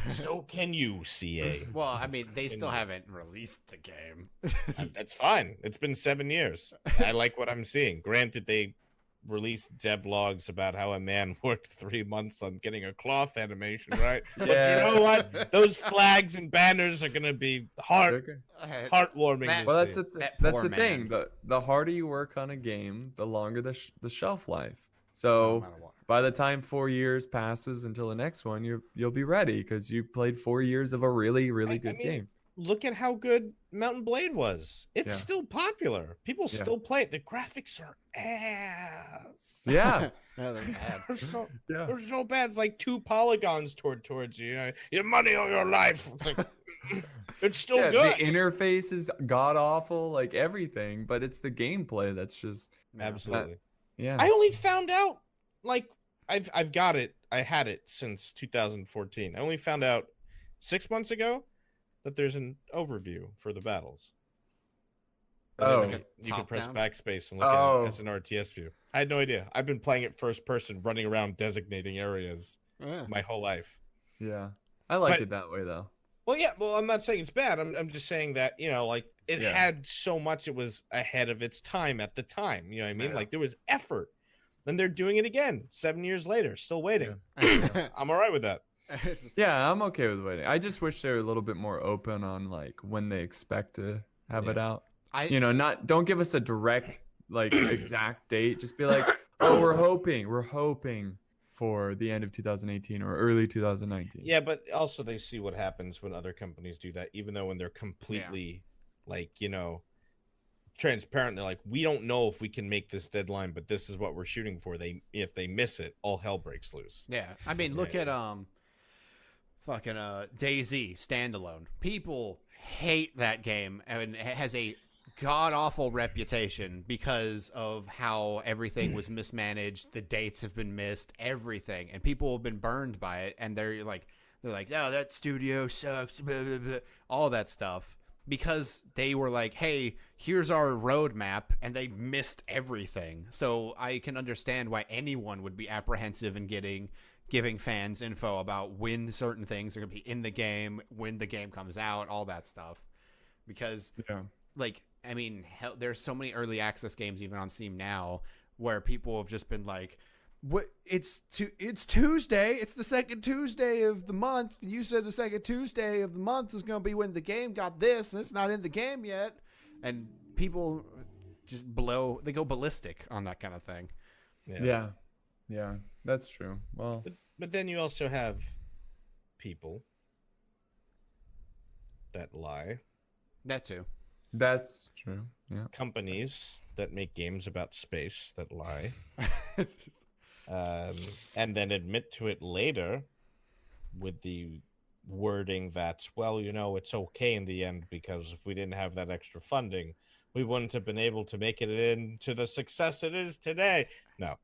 S2: so can you, CA.
S1: Well, I mean, they still haven't released the game.
S2: That's fine. It's been 7 years. I like what I'm seeing. Granted, they released devlogs about how a man worked 3 months on getting a cloth animation, right? But
S3: Yeah.
S2: you know what? Those flags and banners are gonna be heartwarming.
S1: That-
S2: to
S3: well, that's
S2: see.
S3: that's
S1: poor
S3: the thing.
S1: man.
S3: The harder you work on a game, the longer the shelf life.
S1: No
S3: So
S1: matter what.
S3: by the time 4 years passes until the next one, you'll be ready because you played 4 years of a really
S2: I
S3: good
S2: mean,
S3: game.
S2: Look at how good Mountain Blade was. It's
S3: Yeah.
S2: still popular. People
S3: Yeah.
S2: still play it. The graphics are ass.
S3: Yeah,
S1: No, they're bad.
S2: They're so,
S3: yeah.
S2: they're so bad. It's like 2 polygons towards you. You know, your money or your life. It's, like, it's still
S3: Yeah,
S2: good.
S3: the interface is god awful, like everything, but it's the gameplay that's just
S2: Absolutely.
S3: yeah.
S2: I only found out like I've got it. I had it since 2014. I only found out 6 months ago that there's an overview for the battles. And then
S3: Oh.
S2: you
S1: Like a
S2: can press
S1: top-down?
S2: backspace and look
S3: Oh.
S2: at it as an RTS view. I had no idea. I've been playing it first person, running around designating areas
S1: Yeah.
S2: my whole life.
S3: Yeah, I like
S2: But-
S3: it that way though.
S2: Well, yeah. Well, I'm not saying it's bad. I'm just saying that, you know, like it
S3: Yeah.
S2: had so much. It was ahead of its time at the time. You know what I mean?
S3: Yeah.
S2: Like there was effort. Then they're doing it again 7 years later, still waiting.
S1: Yeah.
S2: I'm all right with that.
S3: Yeah, I'm okay with waiting. I just wish they were a little bit more open on like when they expect to have it out. You know, don't give us a direct like exact date. Just be like, oh, we're hoping for the end of 2018 or early 2019.
S2: Yeah, but also they see what happens when other companies do that, even though when they're completely like, you know, transparent, they're like, we don't know if we can make this deadline, but this is what we're shooting for. If they miss it, all hell breaks loose.
S1: Yeah, I mean, look at fucking DayZ standalone. People hate that game, and it has a god awful reputation because of how everything was mismanaged. The dates have been missed, everything, and people have been burned by it. And they're like, oh, that studio sucks, blah, blah, blah, all that stuff. Because they were like, hey, here's our roadmap, and they missed everything. So I can understand why anyone would be apprehensive in giving fans info about when certain things are going to be in the game, when the game comes out, all that stuff. Because, like, I mean, hell, there's so many early access games even on Steam now where people have just been like, "What? It's Tuesday. It's the second Tuesday of the month. You said the second Tuesday of the month is going to be when the game got this, and it's not in the game yet." And people just they go ballistic on that kind of thing.
S3: Yeah, that's true. Well,
S2: but then you also have people that lie.
S1: That too.
S3: That's true. Yeah.
S2: Companies that make games about space that lie. And then admit to it later with the wording that's, well, you know, it's okay in the end because if we didn't have that extra funding, we wouldn't have been able to make it into the success it is today. No.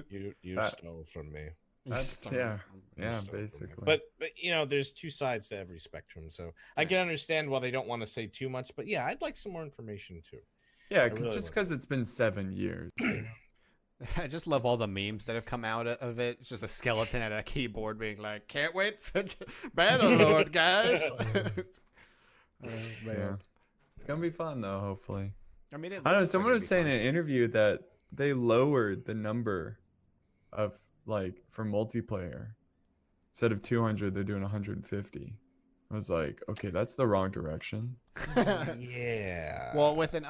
S2: You stole from me.
S3: That's
S2: You stole from me.
S3: basically.
S2: But you know, there's two sides to every spectrum, so I can understand why they don't want to say too much. But yeah, I'd like some more information too.
S3: Yeah,
S2: really
S3: just
S2: would.
S3: because it's been 7 years.
S1: I just love all the memes that have come out of it. It's just a skeleton at a keyboard being like, "Can't wait for Battlelord, guys."
S3: Yeah. It's gonna be fun though, hopefully.
S1: I mean,
S3: I don't know. Someone was saying in an interview that they lowered the number of like for multiplayer. Instead of 200, they're doing 150. I was like, okay, that's the wrong direction.
S2: Yeah.
S1: Well, with an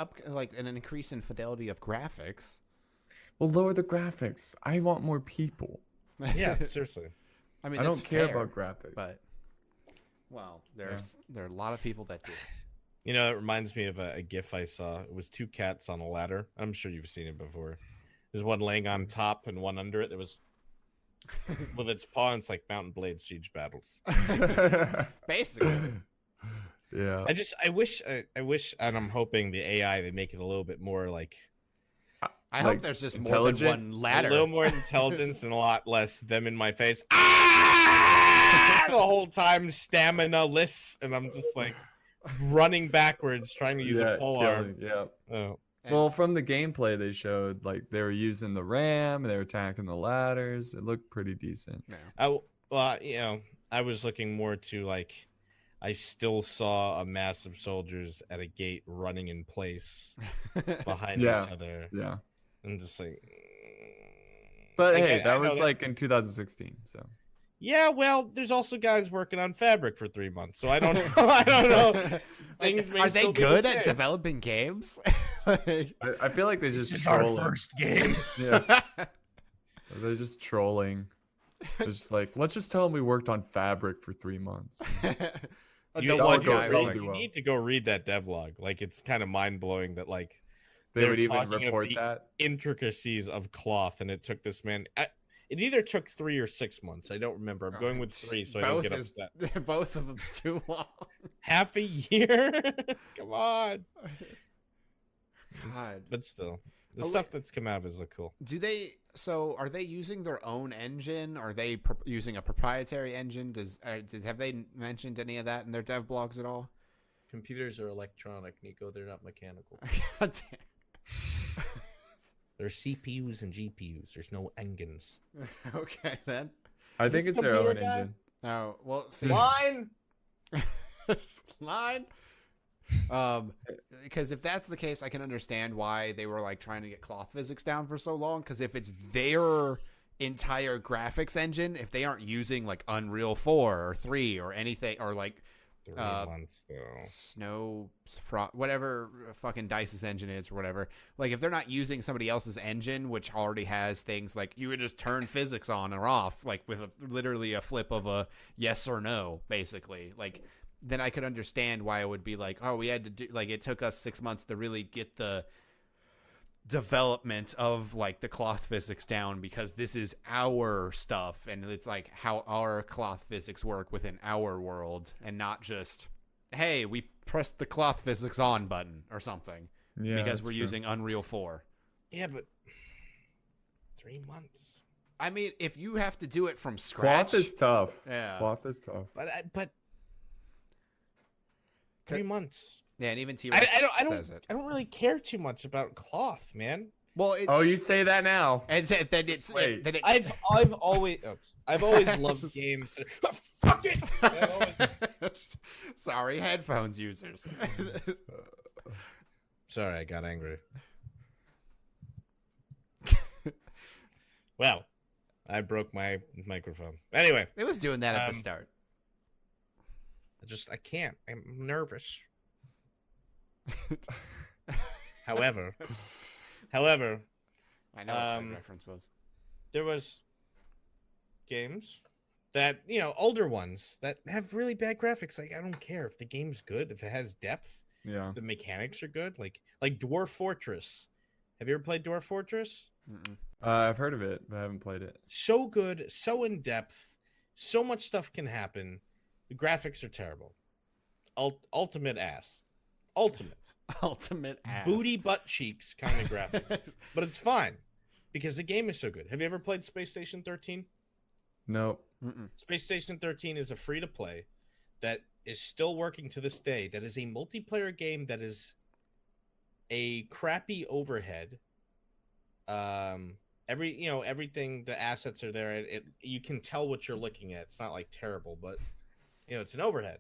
S1: increase in fidelity of graphics.
S3: Well, lower the graphics. I want more people.
S2: Yeah, seriously.
S1: I mean,
S3: I
S1: that's
S3: don't care
S1: fair,
S3: about graphics.
S1: but there are a lot of people that do.
S2: You know, it reminds me of a GIF I saw. It was two cats on a ladder. I'm sure you've seen it before. There's one laying on top and one under it. There was with its paw, and it's like Mountain Blade siege battles.
S1: Basically.
S3: Yeah.
S2: I wish, and I'm hoping the AI, they make it a little bit more like.
S1: I hope there's just more than one ladder.
S2: A little more intelligence and a lot less them in my face. The whole time stamina-less, and I'm just like running backwards trying to use a pole arm.
S3: Yeah.
S2: Oh.
S3: Well, from the gameplay they showed, like they were using the ram, they were attacking the ladders. It looked pretty decent.
S1: Yeah.
S2: I was looking more to like, I still saw a mass of soldiers at a gate running in place behind each other.
S3: Yeah.
S2: And just like.
S3: But hey, that was like in 2016, so.
S2: Yeah, well, there's also guys working on Fabric for 3 months, so I don't know. I don't know.
S1: Are they good at developing games?
S3: I feel like they're just trolling.
S2: Our first game.
S3: Yeah. They're just trolling. They're just like, let's just tell them we worked on Fabric for 3 months.
S2: You need to go read that devlog. Like, it's kind of mind blowing that like
S3: they would even report that
S2: intricacies of cloth, and it took this man. It either took 3 or 6 months. I don't remember. I'm going with 3, so I don't get upset.
S1: Both of them's too long.
S2: Half a year? Come on.
S1: God.
S2: But still, the stuff that's come out of it look cool.
S1: Are they using their own engine? Are they using a proprietary engine? Have they mentioned any of that in their dev blogs at all?
S4: Computers are electronic, Nico. They're not mechanical.
S1: God damn.
S2: There's CPUs and GPUs. There's no engines.
S1: Okay, then.
S3: I think it's their own engine.
S1: Oh, well, see.
S2: Line!
S1: Line? Because if that's the case, I can understand why they were like trying to get cloth physics down for so long. Because if it's their entire graphics engine, if they aren't using like Unreal 4 or 3 or anything, or like
S2: 3 months though.
S1: Whatever fucking Dice's engine is or whatever. Like if they're not using somebody else's engine, which already has things like you would just turn physics on or off, like with literally a flip of a yes or no, basically. Like then I could understand why it would be like, oh, we had to do like it took us 6 months to really get the development of like the cloth physics down because this is our stuff and it's like how our cloth physics work within our world and not just hey we pressed the cloth physics on button or something because we're using Unreal 4.
S2: Yeah, but 3 months.
S1: I mean, if you have to do it from scratch,
S3: cloth is tough.
S1: Yeah,
S3: cloth is tough.
S2: But 3 months.
S1: Yeah, and even T-Rex says it.
S2: I don't really care too much about cloth, man.
S1: Well,
S3: you say that now.
S1: And then
S2: I've always loved games. Fuck it.
S1: Sorry, headphones users.
S2: Sorry, I got angry. Well, I broke my microphone. Anyway,
S1: it was doing that at the start.
S2: I can't. I'm nervous. However,
S1: I know what the reference was.
S2: There was games that, older ones that have really bad graphics. Like, I don't care if the game's good, if it has depth, if the mechanics are good. Like Dwarf Fortress. Have you ever played Dwarf Fortress?
S3: I've heard of it, but I haven't played it.
S2: So good, so in depth, so much stuff can happen. The graphics are terrible. Ultimate ass. Ultimate
S1: ass.
S2: Booty butt cheeks kind of graphics. But it's fine because the game is so good. Have you ever played Space Station 13?
S3: No.
S2: Space Station 13 is a free-to-play that is still working to this day. That is a multiplayer game that is a crappy overhead. Everything, the assets are there. You can tell what you're looking at. It's not like terrible, but it's an overhead.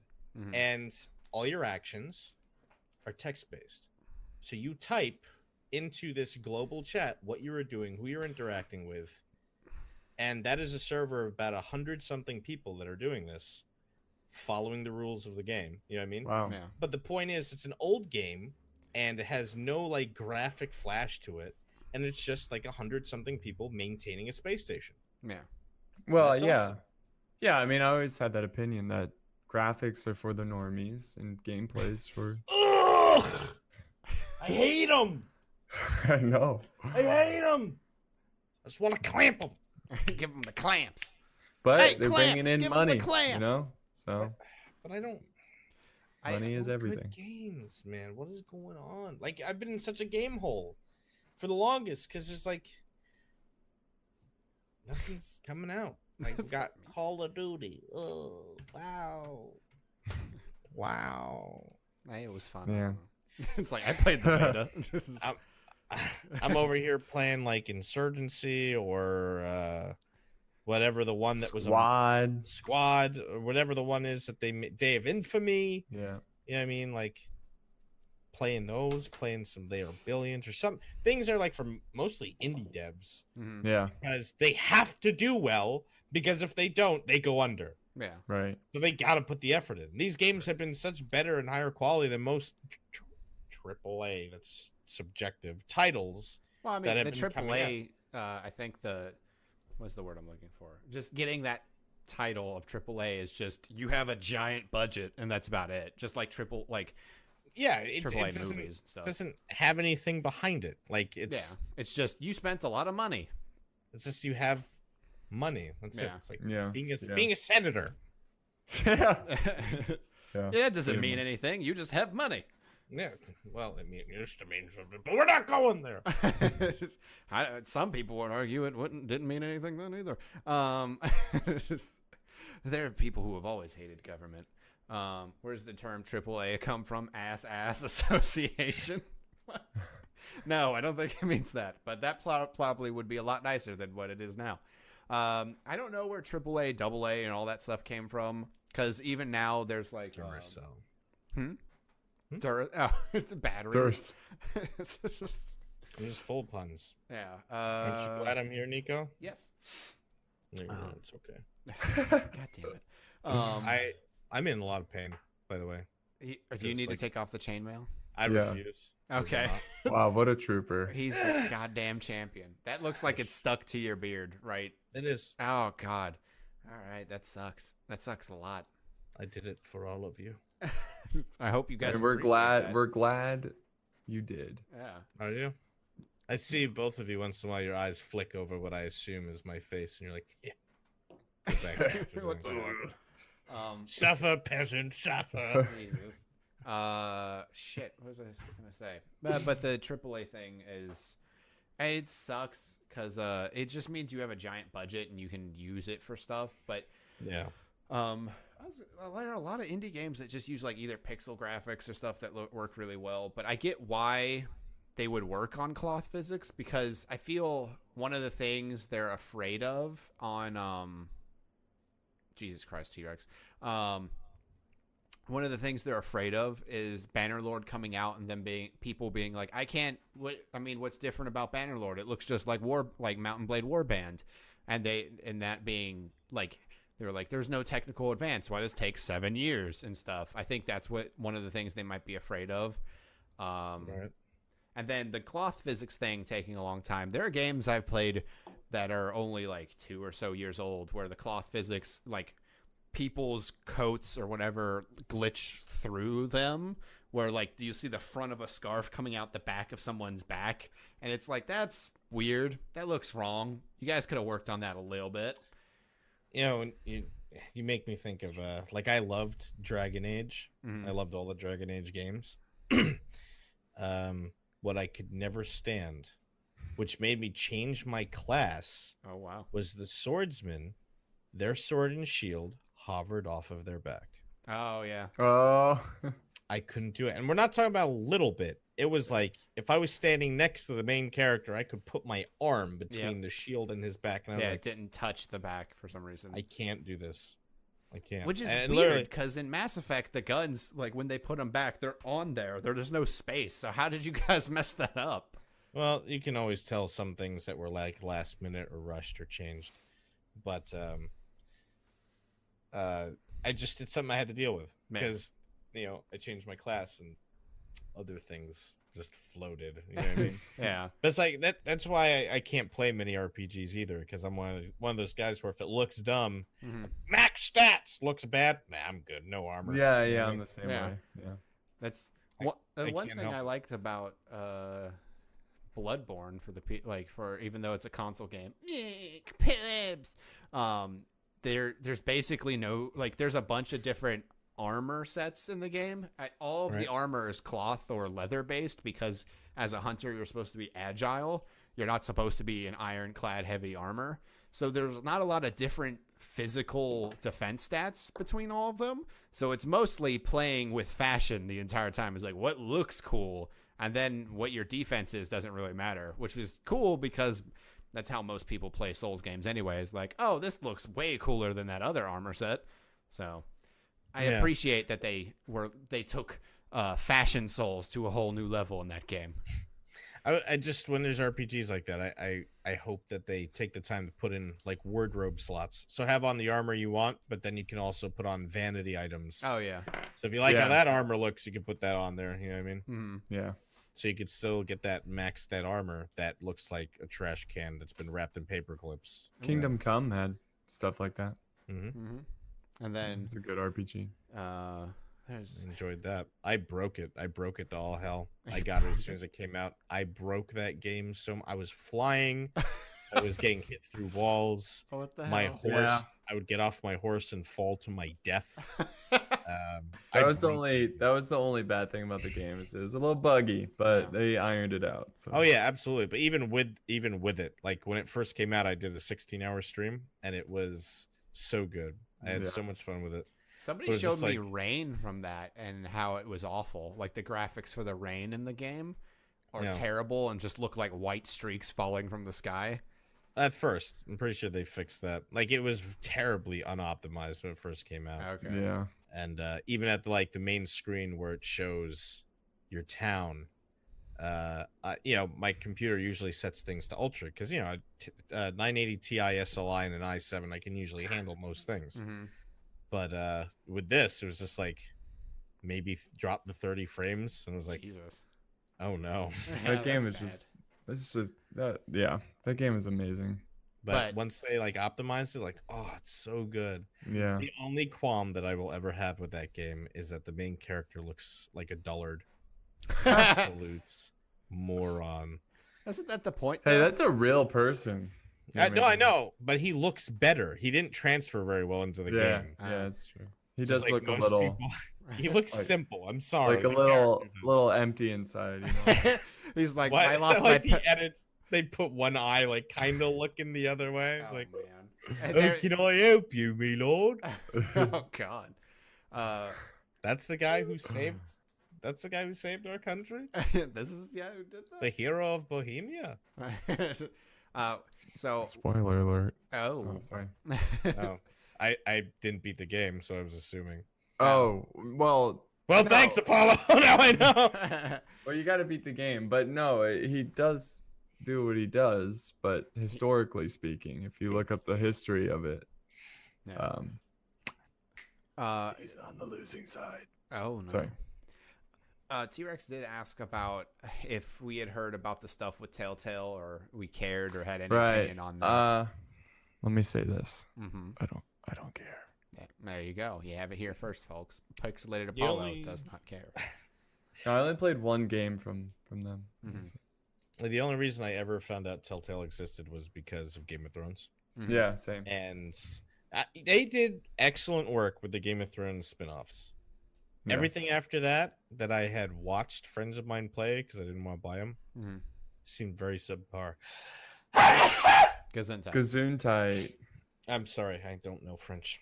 S2: And all your actions are text-based. So you type into this global chat what you were doing, who you're interacting with, and that is a server of about 100-something people that are doing this, following the rules of the game. You know what I mean?
S3: Wow.
S1: Yeah.
S2: But the point is, it's an old game, and it has no like graphic flash to it, and it's just like 100-something people maintaining a space station.
S1: Yeah.
S3: Well,
S2: That's awesome.
S3: Yeah, I mean, I always had that opinion that graphics are for the normies and gameplays for.
S2: Ugh! I hate them.
S3: I know.
S2: I hate them. I just want to clamp them.
S1: Give them the clamps.
S3: But
S1: Hey,
S3: they're
S1: clamps,
S3: bringing in
S1: give 'em the
S3: money,
S1: clamps.
S3: you know. So
S2: But I don't.
S3: money is
S2: Good
S3: everything.
S2: games, man. What is going on? Like, I've been in such a game hole for the longest because there's like nothing's coming out. Like, we got Call of Duty. Oh, wow. Wow.
S1: Hey, it was fun.
S3: Yeah.
S1: It's like I played the beta. This is-
S2: I'm over here playing like Insurgency or whatever the one that was Squad or whatever the one is that they Day of Infamy.
S3: Yeah.
S2: You know what I mean? Like playing those, playing some They Are Billions or some things are like for mostly indie devs.
S1: Mhm.
S3: Yeah.
S2: Because they have to do well, because if they don't, they go under.
S1: Yeah.
S3: Right.
S2: So they got to put the effort in. These games have been such better and higher quality than most AAA, that's subjective, titles.
S1: Well, I
S2: that
S1: mean,
S2: have
S1: the
S2: been coming
S1: AAA, I think what's the word I'm looking for? Just getting that title of AAA is just, you have a giant budget and that's about it. Just like
S2: Yeah, it
S1: AAA
S2: doesn't,
S1: movies and stuff.
S2: doesn't have anything behind it. Like, it's
S1: it's just, you spent a lot of money.
S2: it's just you have money. That's it.
S1: Yeah.
S2: It's like
S3: Yeah.
S2: being a senator.
S3: Yeah.
S1: Yeah, it doesn't mean anything. You just have money.
S2: Yeah, well, it used to mean something, but we're not going there.
S1: Some people would argue it didn't mean anything then either. There are people who have always hated government. Where's the term AAA come from? Ass association. What? No, I don't think it means that. But that probably would be a lot nicer than what it is now. I don't know where AAA, AA, and all that stuff came from, because even now there's like it's batteries. It's just,
S2: They're just full puns.
S1: yeah.
S2: Aren't you glad I'm here, Nico?
S1: Yes.
S2: No, it's okay.
S1: God damn it.
S2: I'm in a lot of pain, by the way.
S1: Do you need to take off the chainmail?
S2: I
S3: Yeah.
S2: refuse.
S1: Okay.
S3: Wow, what a trooper.
S1: He's a goddamn champion. That looks like it's stuck to your beard, right?
S2: It is.
S1: Oh, God. All right. That sucks. That sucks a lot.
S2: I did it for all of you.
S1: I hope you guys
S3: And we're
S1: appreciate
S3: glad
S1: that.
S3: we're glad you did.
S1: Yeah.
S2: Are you? I see both of you once in a while. Your eyes flick over what I assume is my face, and you're like, "Yeah." Go back to what you're
S1: What
S2: doing.
S1: the-
S2: Suffer, peasant, suffer.
S1: Jesus. Shit. What was I gonna say? But the AAA thing is, it sucks because it just means you have a giant budget and you can use it for stuff. But
S2: Yeah.
S1: there are a lot of indie games that just use like either pixel graphics or stuff that work really well. But I get why they would work on cloth physics, because I feel one of the things they're afraid of on Jesus Christ, T-Rex. One of the things they're afraid of is Bannerlord coming out and then people being like, what's different about Bannerlord? It looks just like Mountain Blade Warband. And that being like, they were like, there's no technical advance. Why does it take 7 years and stuff? I think that's one of the things they might be afraid of.
S2: Right.
S1: And then the cloth physics thing taking a long time. There are games I've played that are only like 2 or so years old where the cloth physics, like people's coats or whatever, glitch through them, where like you see the front of a scarf coming out the back of someone's back, and it's like, that's weird. That looks wrong. You guys could have worked on that a little bit.
S2: You know, you make me think of like, I loved Dragon Age.
S1: Mhm.
S2: I loved all the Dragon Age games. What I could never stand, which made me change my class,
S1: Oh wow.
S2: was the swordsman. Their sword and shield hovered off of their back.
S1: Oh yeah.
S3: Oh.
S2: I couldn't do it. And we're not talking about a little bit. It was like, if I was standing next to the main character, I could put my arm between the shield and his back. And I was
S1: Yeah,
S2: like,
S1: it didn't touch the back for some reason.
S2: I can't do this. I can't.
S1: Which is
S2: And
S1: weird,
S2: literally-
S1: because in Mass Effect, the guns, like when they put them back, they're on there. There's no space. So how did you guys mess that up?
S2: Well, you can always tell some things that were like last minute or rushed or changed. But it's something I had to deal with, because I changed my class and other things just floated. You know what I mean?
S1: Yeah.
S2: But it's like that's why I can't play many RPGs either, because I'm one of those guys where if it looks dumb,
S1: Mhm.
S2: max stats looks bad, nah, I'm good, no armor.
S3: Yeah,
S2: You know
S3: yeah,
S2: what I
S3: I'm
S2: mean?
S3: the same
S1: Yeah.
S3: way. Yeah.
S1: That's
S2: I
S1: one
S2: can't
S1: thing
S2: help
S1: I
S2: it.
S1: liked about Bloodborne for for even though it's a console game. Plebs. There's basically no there's a bunch of different armor sets in the game. All of the armor is cloth or leather based because as a hunter you're supposed to be agile. You're not supposed to be in ironclad heavy armor. So there's not a lot of different physical defense stats between all of them. So it's mostly playing with fashion the entire time. It's like what looks cool, and then what your defense is doesn't really matter, which is cool because that's how most people play Souls games anyways. Like, oh, this looks way cooler than that other armor set. So I appreciate that they took fashion Souls to a whole new level in that game.
S2: I just, when there's RPGs like that, I hope that they take the time to put in like wardrobe slots. So have on the armor you want, but then you can also put on vanity items.
S1: Oh yeah.
S2: So if you like how that armor looks, you can put that on there. You know what I mean?
S1: Mm-hmm.
S3: Yeah.
S2: So you could still get that max stat armor that looks like a trash can that's been wrapped in paper clips.
S3: Kingdom Come had stuff like that.
S2: Mm-hmm.
S1: Mm-hmm. And then
S3: It's a good RPG.
S2: Enjoyed that. I broke it to all hell. I got it as soon as it came out. I broke that game I was flying. I was getting hit through walls.
S1: Oh, what the
S2: my
S1: hell?
S2: horse, I would get off my horse and fall to my death.
S3: That was the only bad thing about the game. Is it was a little buggy, but they ironed it out. So.
S2: Oh yeah, absolutely. But even with it, like when it first came out, I did a 16-hour stream, and it was so good. I had so much fun with it.
S1: Somebody showed me rain from that and how it was awful. Like the graphics for the rain in the game are terrible and just look like white streaks falling from the sky.
S2: At first, I'm pretty sure they fixed that. Like it was terribly unoptimized when it first came out.
S1: Okay.
S3: Yeah.
S2: And even at the main screen where it shows your town, my computer usually sets things to ultra because 980 Ti SLI and an i7 I can usually handle most things.
S1: Mm-hmm.
S2: But with this, it was just like maybe drop the 30 frames, and I was like,
S1: Jesus.
S2: Oh no,
S3: that game is that game is amazing.
S2: But once they optimized it, oh, it's so good.
S3: Yeah.
S2: The only qualm that I will ever have with that game is that the main character looks like a dullard. Absolute moron.
S1: Isn't that the point?
S3: Hey, that's a real person.
S2: No, I know, but he looks better. He didn't transfer very well into the game.
S3: Yeah, that's true. He does look a little.
S2: He looks simple. I'm sorry.
S3: Like a little empty inside. You know?
S1: He's like,
S2: what?
S1: I lost
S2: my the edits. They put one eye kind of looking the other way. It's
S1: man.
S2: Can I help you, me lord?
S1: Oh God.
S2: That's the guy who saved. That's the guy who saved our country.
S1: This is the guy who did that.
S2: The hero of Bohemia.
S1: So
S3: spoiler alert.
S1: Oh,
S3: sorry.
S2: Oh, I didn't beat the game, so I was assuming.
S3: Oh well.
S2: Well, thanks, Apollo. Now I know.
S3: Well, you got to beat the game, but no, he does do what he does. But historically speaking, if you look up the history of it, he's on the losing side.
S1: Oh no.
S3: Sorry.
S1: T-Rex did ask about if we had heard about the stuff with Telltale or we cared or had any opinion on that.
S3: Let me say this.
S1: Mm-hmm.
S3: I don't care.
S1: Yeah, there you go. You have it here first, folks. Pixelated Apollo does not care.
S3: No, I only played one game from them.
S1: Mm-hmm.
S2: The only reason I ever found out Telltale existed was because of Game of Thrones.
S1: Mm-hmm.
S3: Yeah, same.
S2: And they did excellent work with the Game of Thrones spin-offs. Yeah. Everything after that I had watched friends of mine play because I didn't want to buy them seemed very subpar.
S1: Gesundheit.
S2: I'm sorry, I don't know French.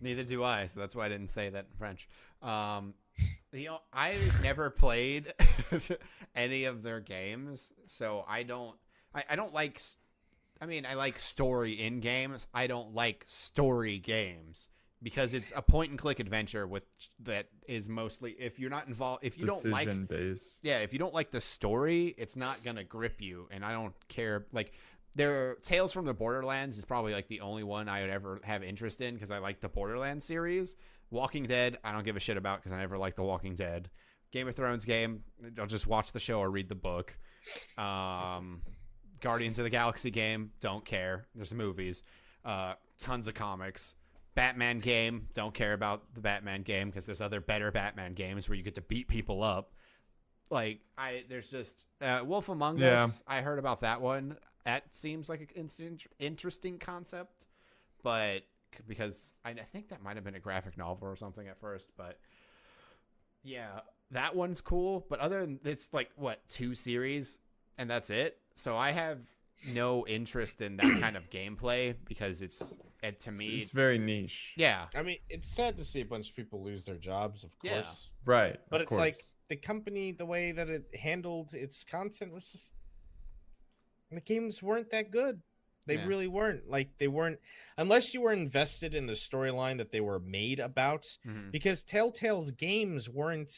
S1: Neither do I, so that's why I didn't say that in French. I've never played any of their games, so I don't like. I mean, I like story in games. I don't like story games. Because it's a point-and-click adventure that is mostly if you're not involved, if you don't like
S3: based.
S1: Yeah, if you don't like the story, it's not gonna grip you, and I don't care. Like, Tales from the Borderlands is probably the only one I would ever have interest in because I like the Borderlands series. Walking Dead, I don't give a shit about because I never liked The Walking Dead. Game of Thrones game, I'll just watch the show or read the book. Guardians of the Galaxy game, don't care. There's movies, tons of comics. Batman game, don't care about the Batman game because there's other better Batman games where you get to beat people up. Like there's just Wolf Among Us. I heard about that one. That seems like an interesting concept, but because I think that might have been a graphic novel or something at first, but yeah, that one's cool. But other than it's like 2 series and that's it. So I have no interest in that kind of gameplay because to me
S3: it's very niche.
S1: Yeah,
S2: I mean, it's sad to see a bunch of people lose their jobs, of course.
S1: Yeah.
S3: Right.
S2: But it's like the company, the way that it handled its content was just the games weren't that good. They really weren't. Like they weren't, unless you were invested in the storyline that they were made about. Because Telltale's games weren't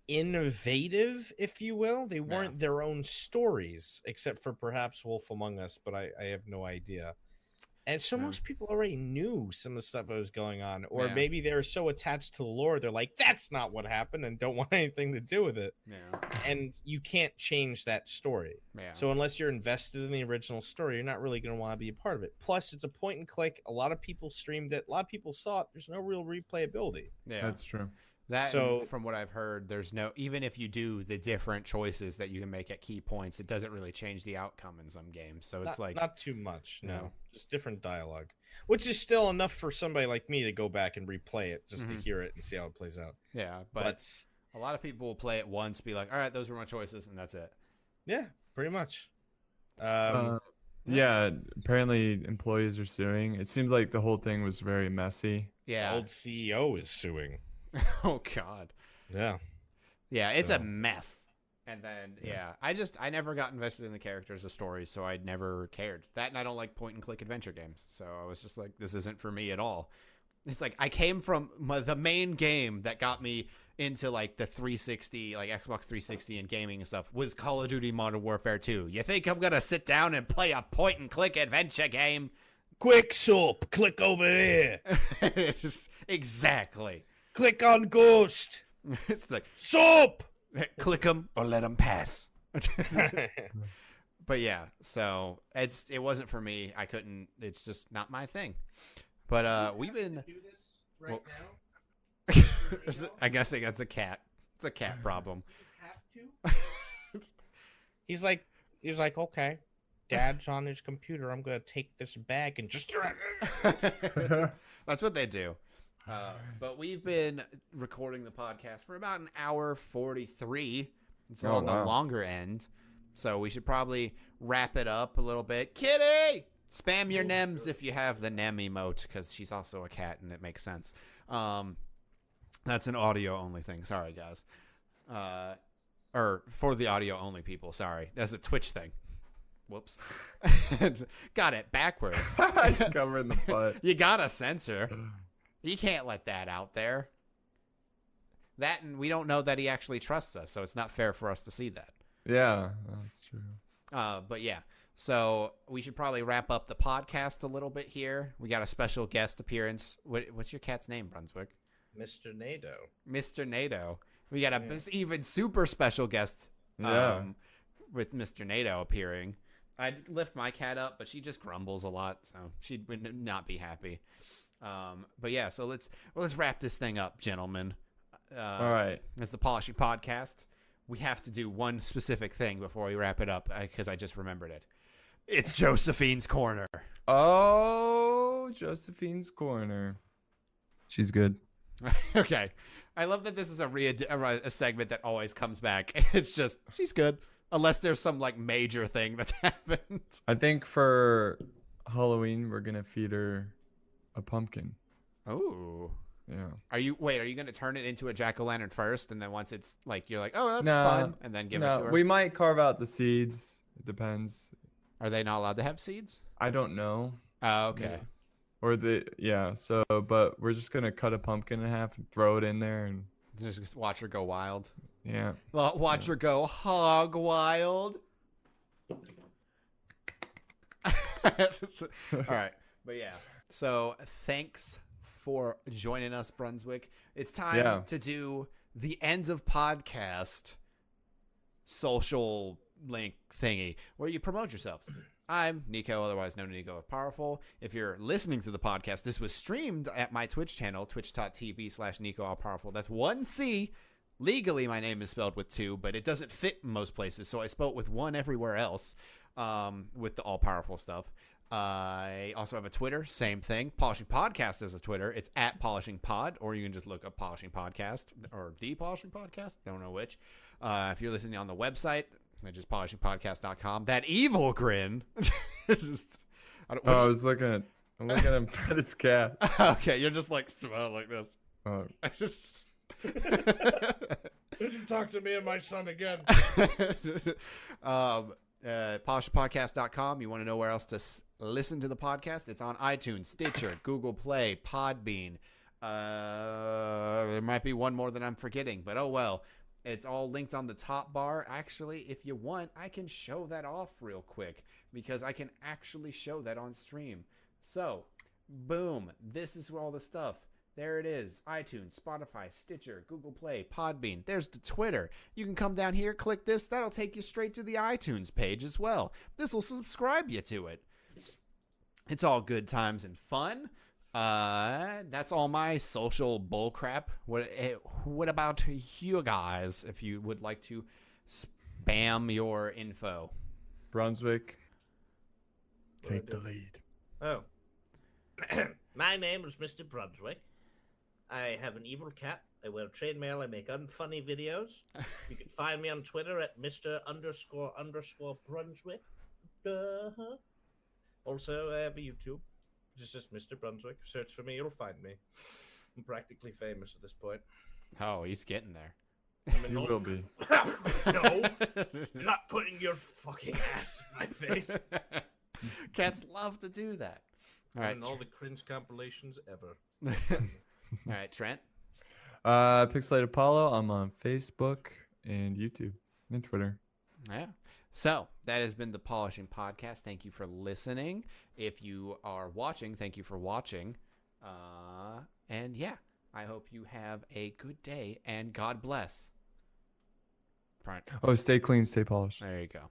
S2: innovative, if you will. They weren't their own stories, except for perhaps Wolf Among Us, but I have no idea. And so most people already knew some of the stuff that was going on, or maybe they're so attached to the lore, they're like, that's not what happened and don't want anything to do with it. And you can't change that story. So unless you're invested in the original story, you're not really going to want to be a part of it. Plus, it's a point and click. A lot of people streamed it. A lot of people saw it. There's no real replayability.
S1: Yeah,
S3: that's true.
S1: So from what I've heard, there's no, even if you do the different choices that you can make at key points, it doesn't really change the outcome in some games. So it's
S2: not too much. No, just different dialogue, which is still enough for somebody like me to go back and replay it just to hear it and see how it plays out.
S1: Yeah, but a lot of people will play it once, be like, all right, those were my choices, and that's it.
S2: Yeah, pretty much.
S3: Yeah, apparently employees are suing. It seems like the whole thing was very messy.
S2: Yeah, the old CEO is suing.
S1: Oh God.
S2: Yeah,
S1: it's a mess. And then I never got invested in the characters or stories, so I never cared. That, and I don't like point and click adventure games, so I was just like, this isn't for me at all. It's like I came from the main game that got me into like the 360, like Xbox 360 and gaming and stuff, was Call of Duty Modern Warfare 2. You think I'm gonna sit down and play a point and click adventure game?
S2: Quick, soap, click over here.
S1: Exactly.
S2: Click on Ghost.
S1: It's like
S2: soap.
S1: Click them or let them pass. But yeah, so it wasn't for me. I couldn't. It's just not my thing. But we've been.
S2: Do this right now?
S1: I'm guessing that's a cat. It's a cat problem.
S2: Have to? He's like, okay. Dad's on his computer. I'm gonna take this bag and just.
S1: That's what they do. But we've been recording the podcast for about an hour 43. It's on the longer end, so we should probably wrap it up a little bit. Kitty, spam your nems if you have the nem emote, because she's also a cat and it makes sense. That's an audio only thing. Sorry, guys. Or for the audio only people. Sorry, that's a Twitch thing. Whoops. Got it backwards.
S3: Covering the butt.
S1: You gotta censor. You can't let that out there. That, and we don't know that he actually trusts us, so it's not fair for us to see that.
S3: Yeah, that's true.
S1: But yeah, so we should probably wrap up the podcast a little bit here. We got a special guest appearance. What's your cat's name, Brunswick?
S2: Mr. NATO.
S1: Mr. NATO. We got a even super special guest with Mr. NATO appearing. I'd lift my cat up, but she just grumbles a lot, so she would not be happy. But yeah, so let's wrap this thing up, gentlemen.
S3: All right.
S1: As the Polishing Podcast, we have to do one specific thing before we wrap it up, because I just remembered it. It's Josephine's Corner.
S3: Oh, Josephine's Corner. She's good.
S1: Okay. I love that this is a segment that always comes back. It's just, she's good. Unless there's some like major thing that's happened.
S3: I think for Halloween, we're going to feed her a pumpkin.
S1: Oh.
S3: Yeah.
S1: Are you going to turn it into a jack-o'-lantern first, and then once it's like, you're like, oh, that's fun, and then give it to her?
S3: We might carve out the seeds. It depends.
S1: Are they not allowed to have seeds?
S3: I don't know.
S1: Oh, okay.
S3: So, but we're just going to cut a pumpkin in half and throw it in there and
S1: just watch her go wild.
S3: Yeah.
S1: Watch her go hog wild. All right. But yeah. So thanks for joining us, Brunswick. It's time to do the end of podcast social link thingy where you promote yourselves. I'm Nico, otherwise known as Nico of Powerful. If you're listening to the podcast, this was streamed at my Twitch channel, twitch.tv/Nico All Powerful. That's 1C, Legally, my name is spelled with 2, but it doesn't fit in most places, so I spell it with 1 everywhere else with the all-powerful stuff. I also have a Twitter, same thing. Polishing Podcast is a Twitter. It's at Polishing Pod, or you can just look up Polishing Podcast or The Polishing Podcast. Don't know which. If you're listening on the website, which is polishingpodcast.com. That evil grin.
S3: I'm looking at him pet his cat.
S1: Okay, you're just like smell like this. I just
S2: Don't you talk to me and my son again.
S1: polishingpodcast.com. You want to know where else to listen to the podcast? It's on iTunes, Stitcher, Google Play, Podbean. There might be one more that I'm forgetting, but oh well. It's all linked on the top bar. Actually, if you want, I can show that off real quick because I can actually show that on stream. So, boom. This is all the stuff. There it is. iTunes, Spotify, Stitcher, Google Play, Podbean. There's the Twitter. You can come down here, click this. That'll take you straight to the iTunes page as well. This will subscribe you to it. It's all good times and fun. That's all my social bullcrap. What about you guys? If you would like to spam your info,
S3: Brunswick, take the lead.
S2: Oh, my name is Mr.Brunswick. I have an evil cat. I wear chainmail. I make unfunny videos. You can find me on Twitter at Mr__Brunswick. Also, I have a YouTube. It's just Mr. Brunswick. Search for me, you'll find me. I'm practically famous at this point.
S1: Oh, he's getting there.
S3: You will be.
S2: No, you're not putting your fucking ass in my face.
S1: Cats love to do that. All right,
S2: and all the cringe compilations ever.
S1: All right, Trent.
S3: Pixelated Apollo. I'm on Facebook and YouTube and Twitter.
S1: Yeah. So that has been the Polishing Podcast. Thank you for listening. If you are watching, thank you for watching. And yeah, I hope you have a good day and God bless.
S3: Oh, stay clean, stay polished.
S1: There you go.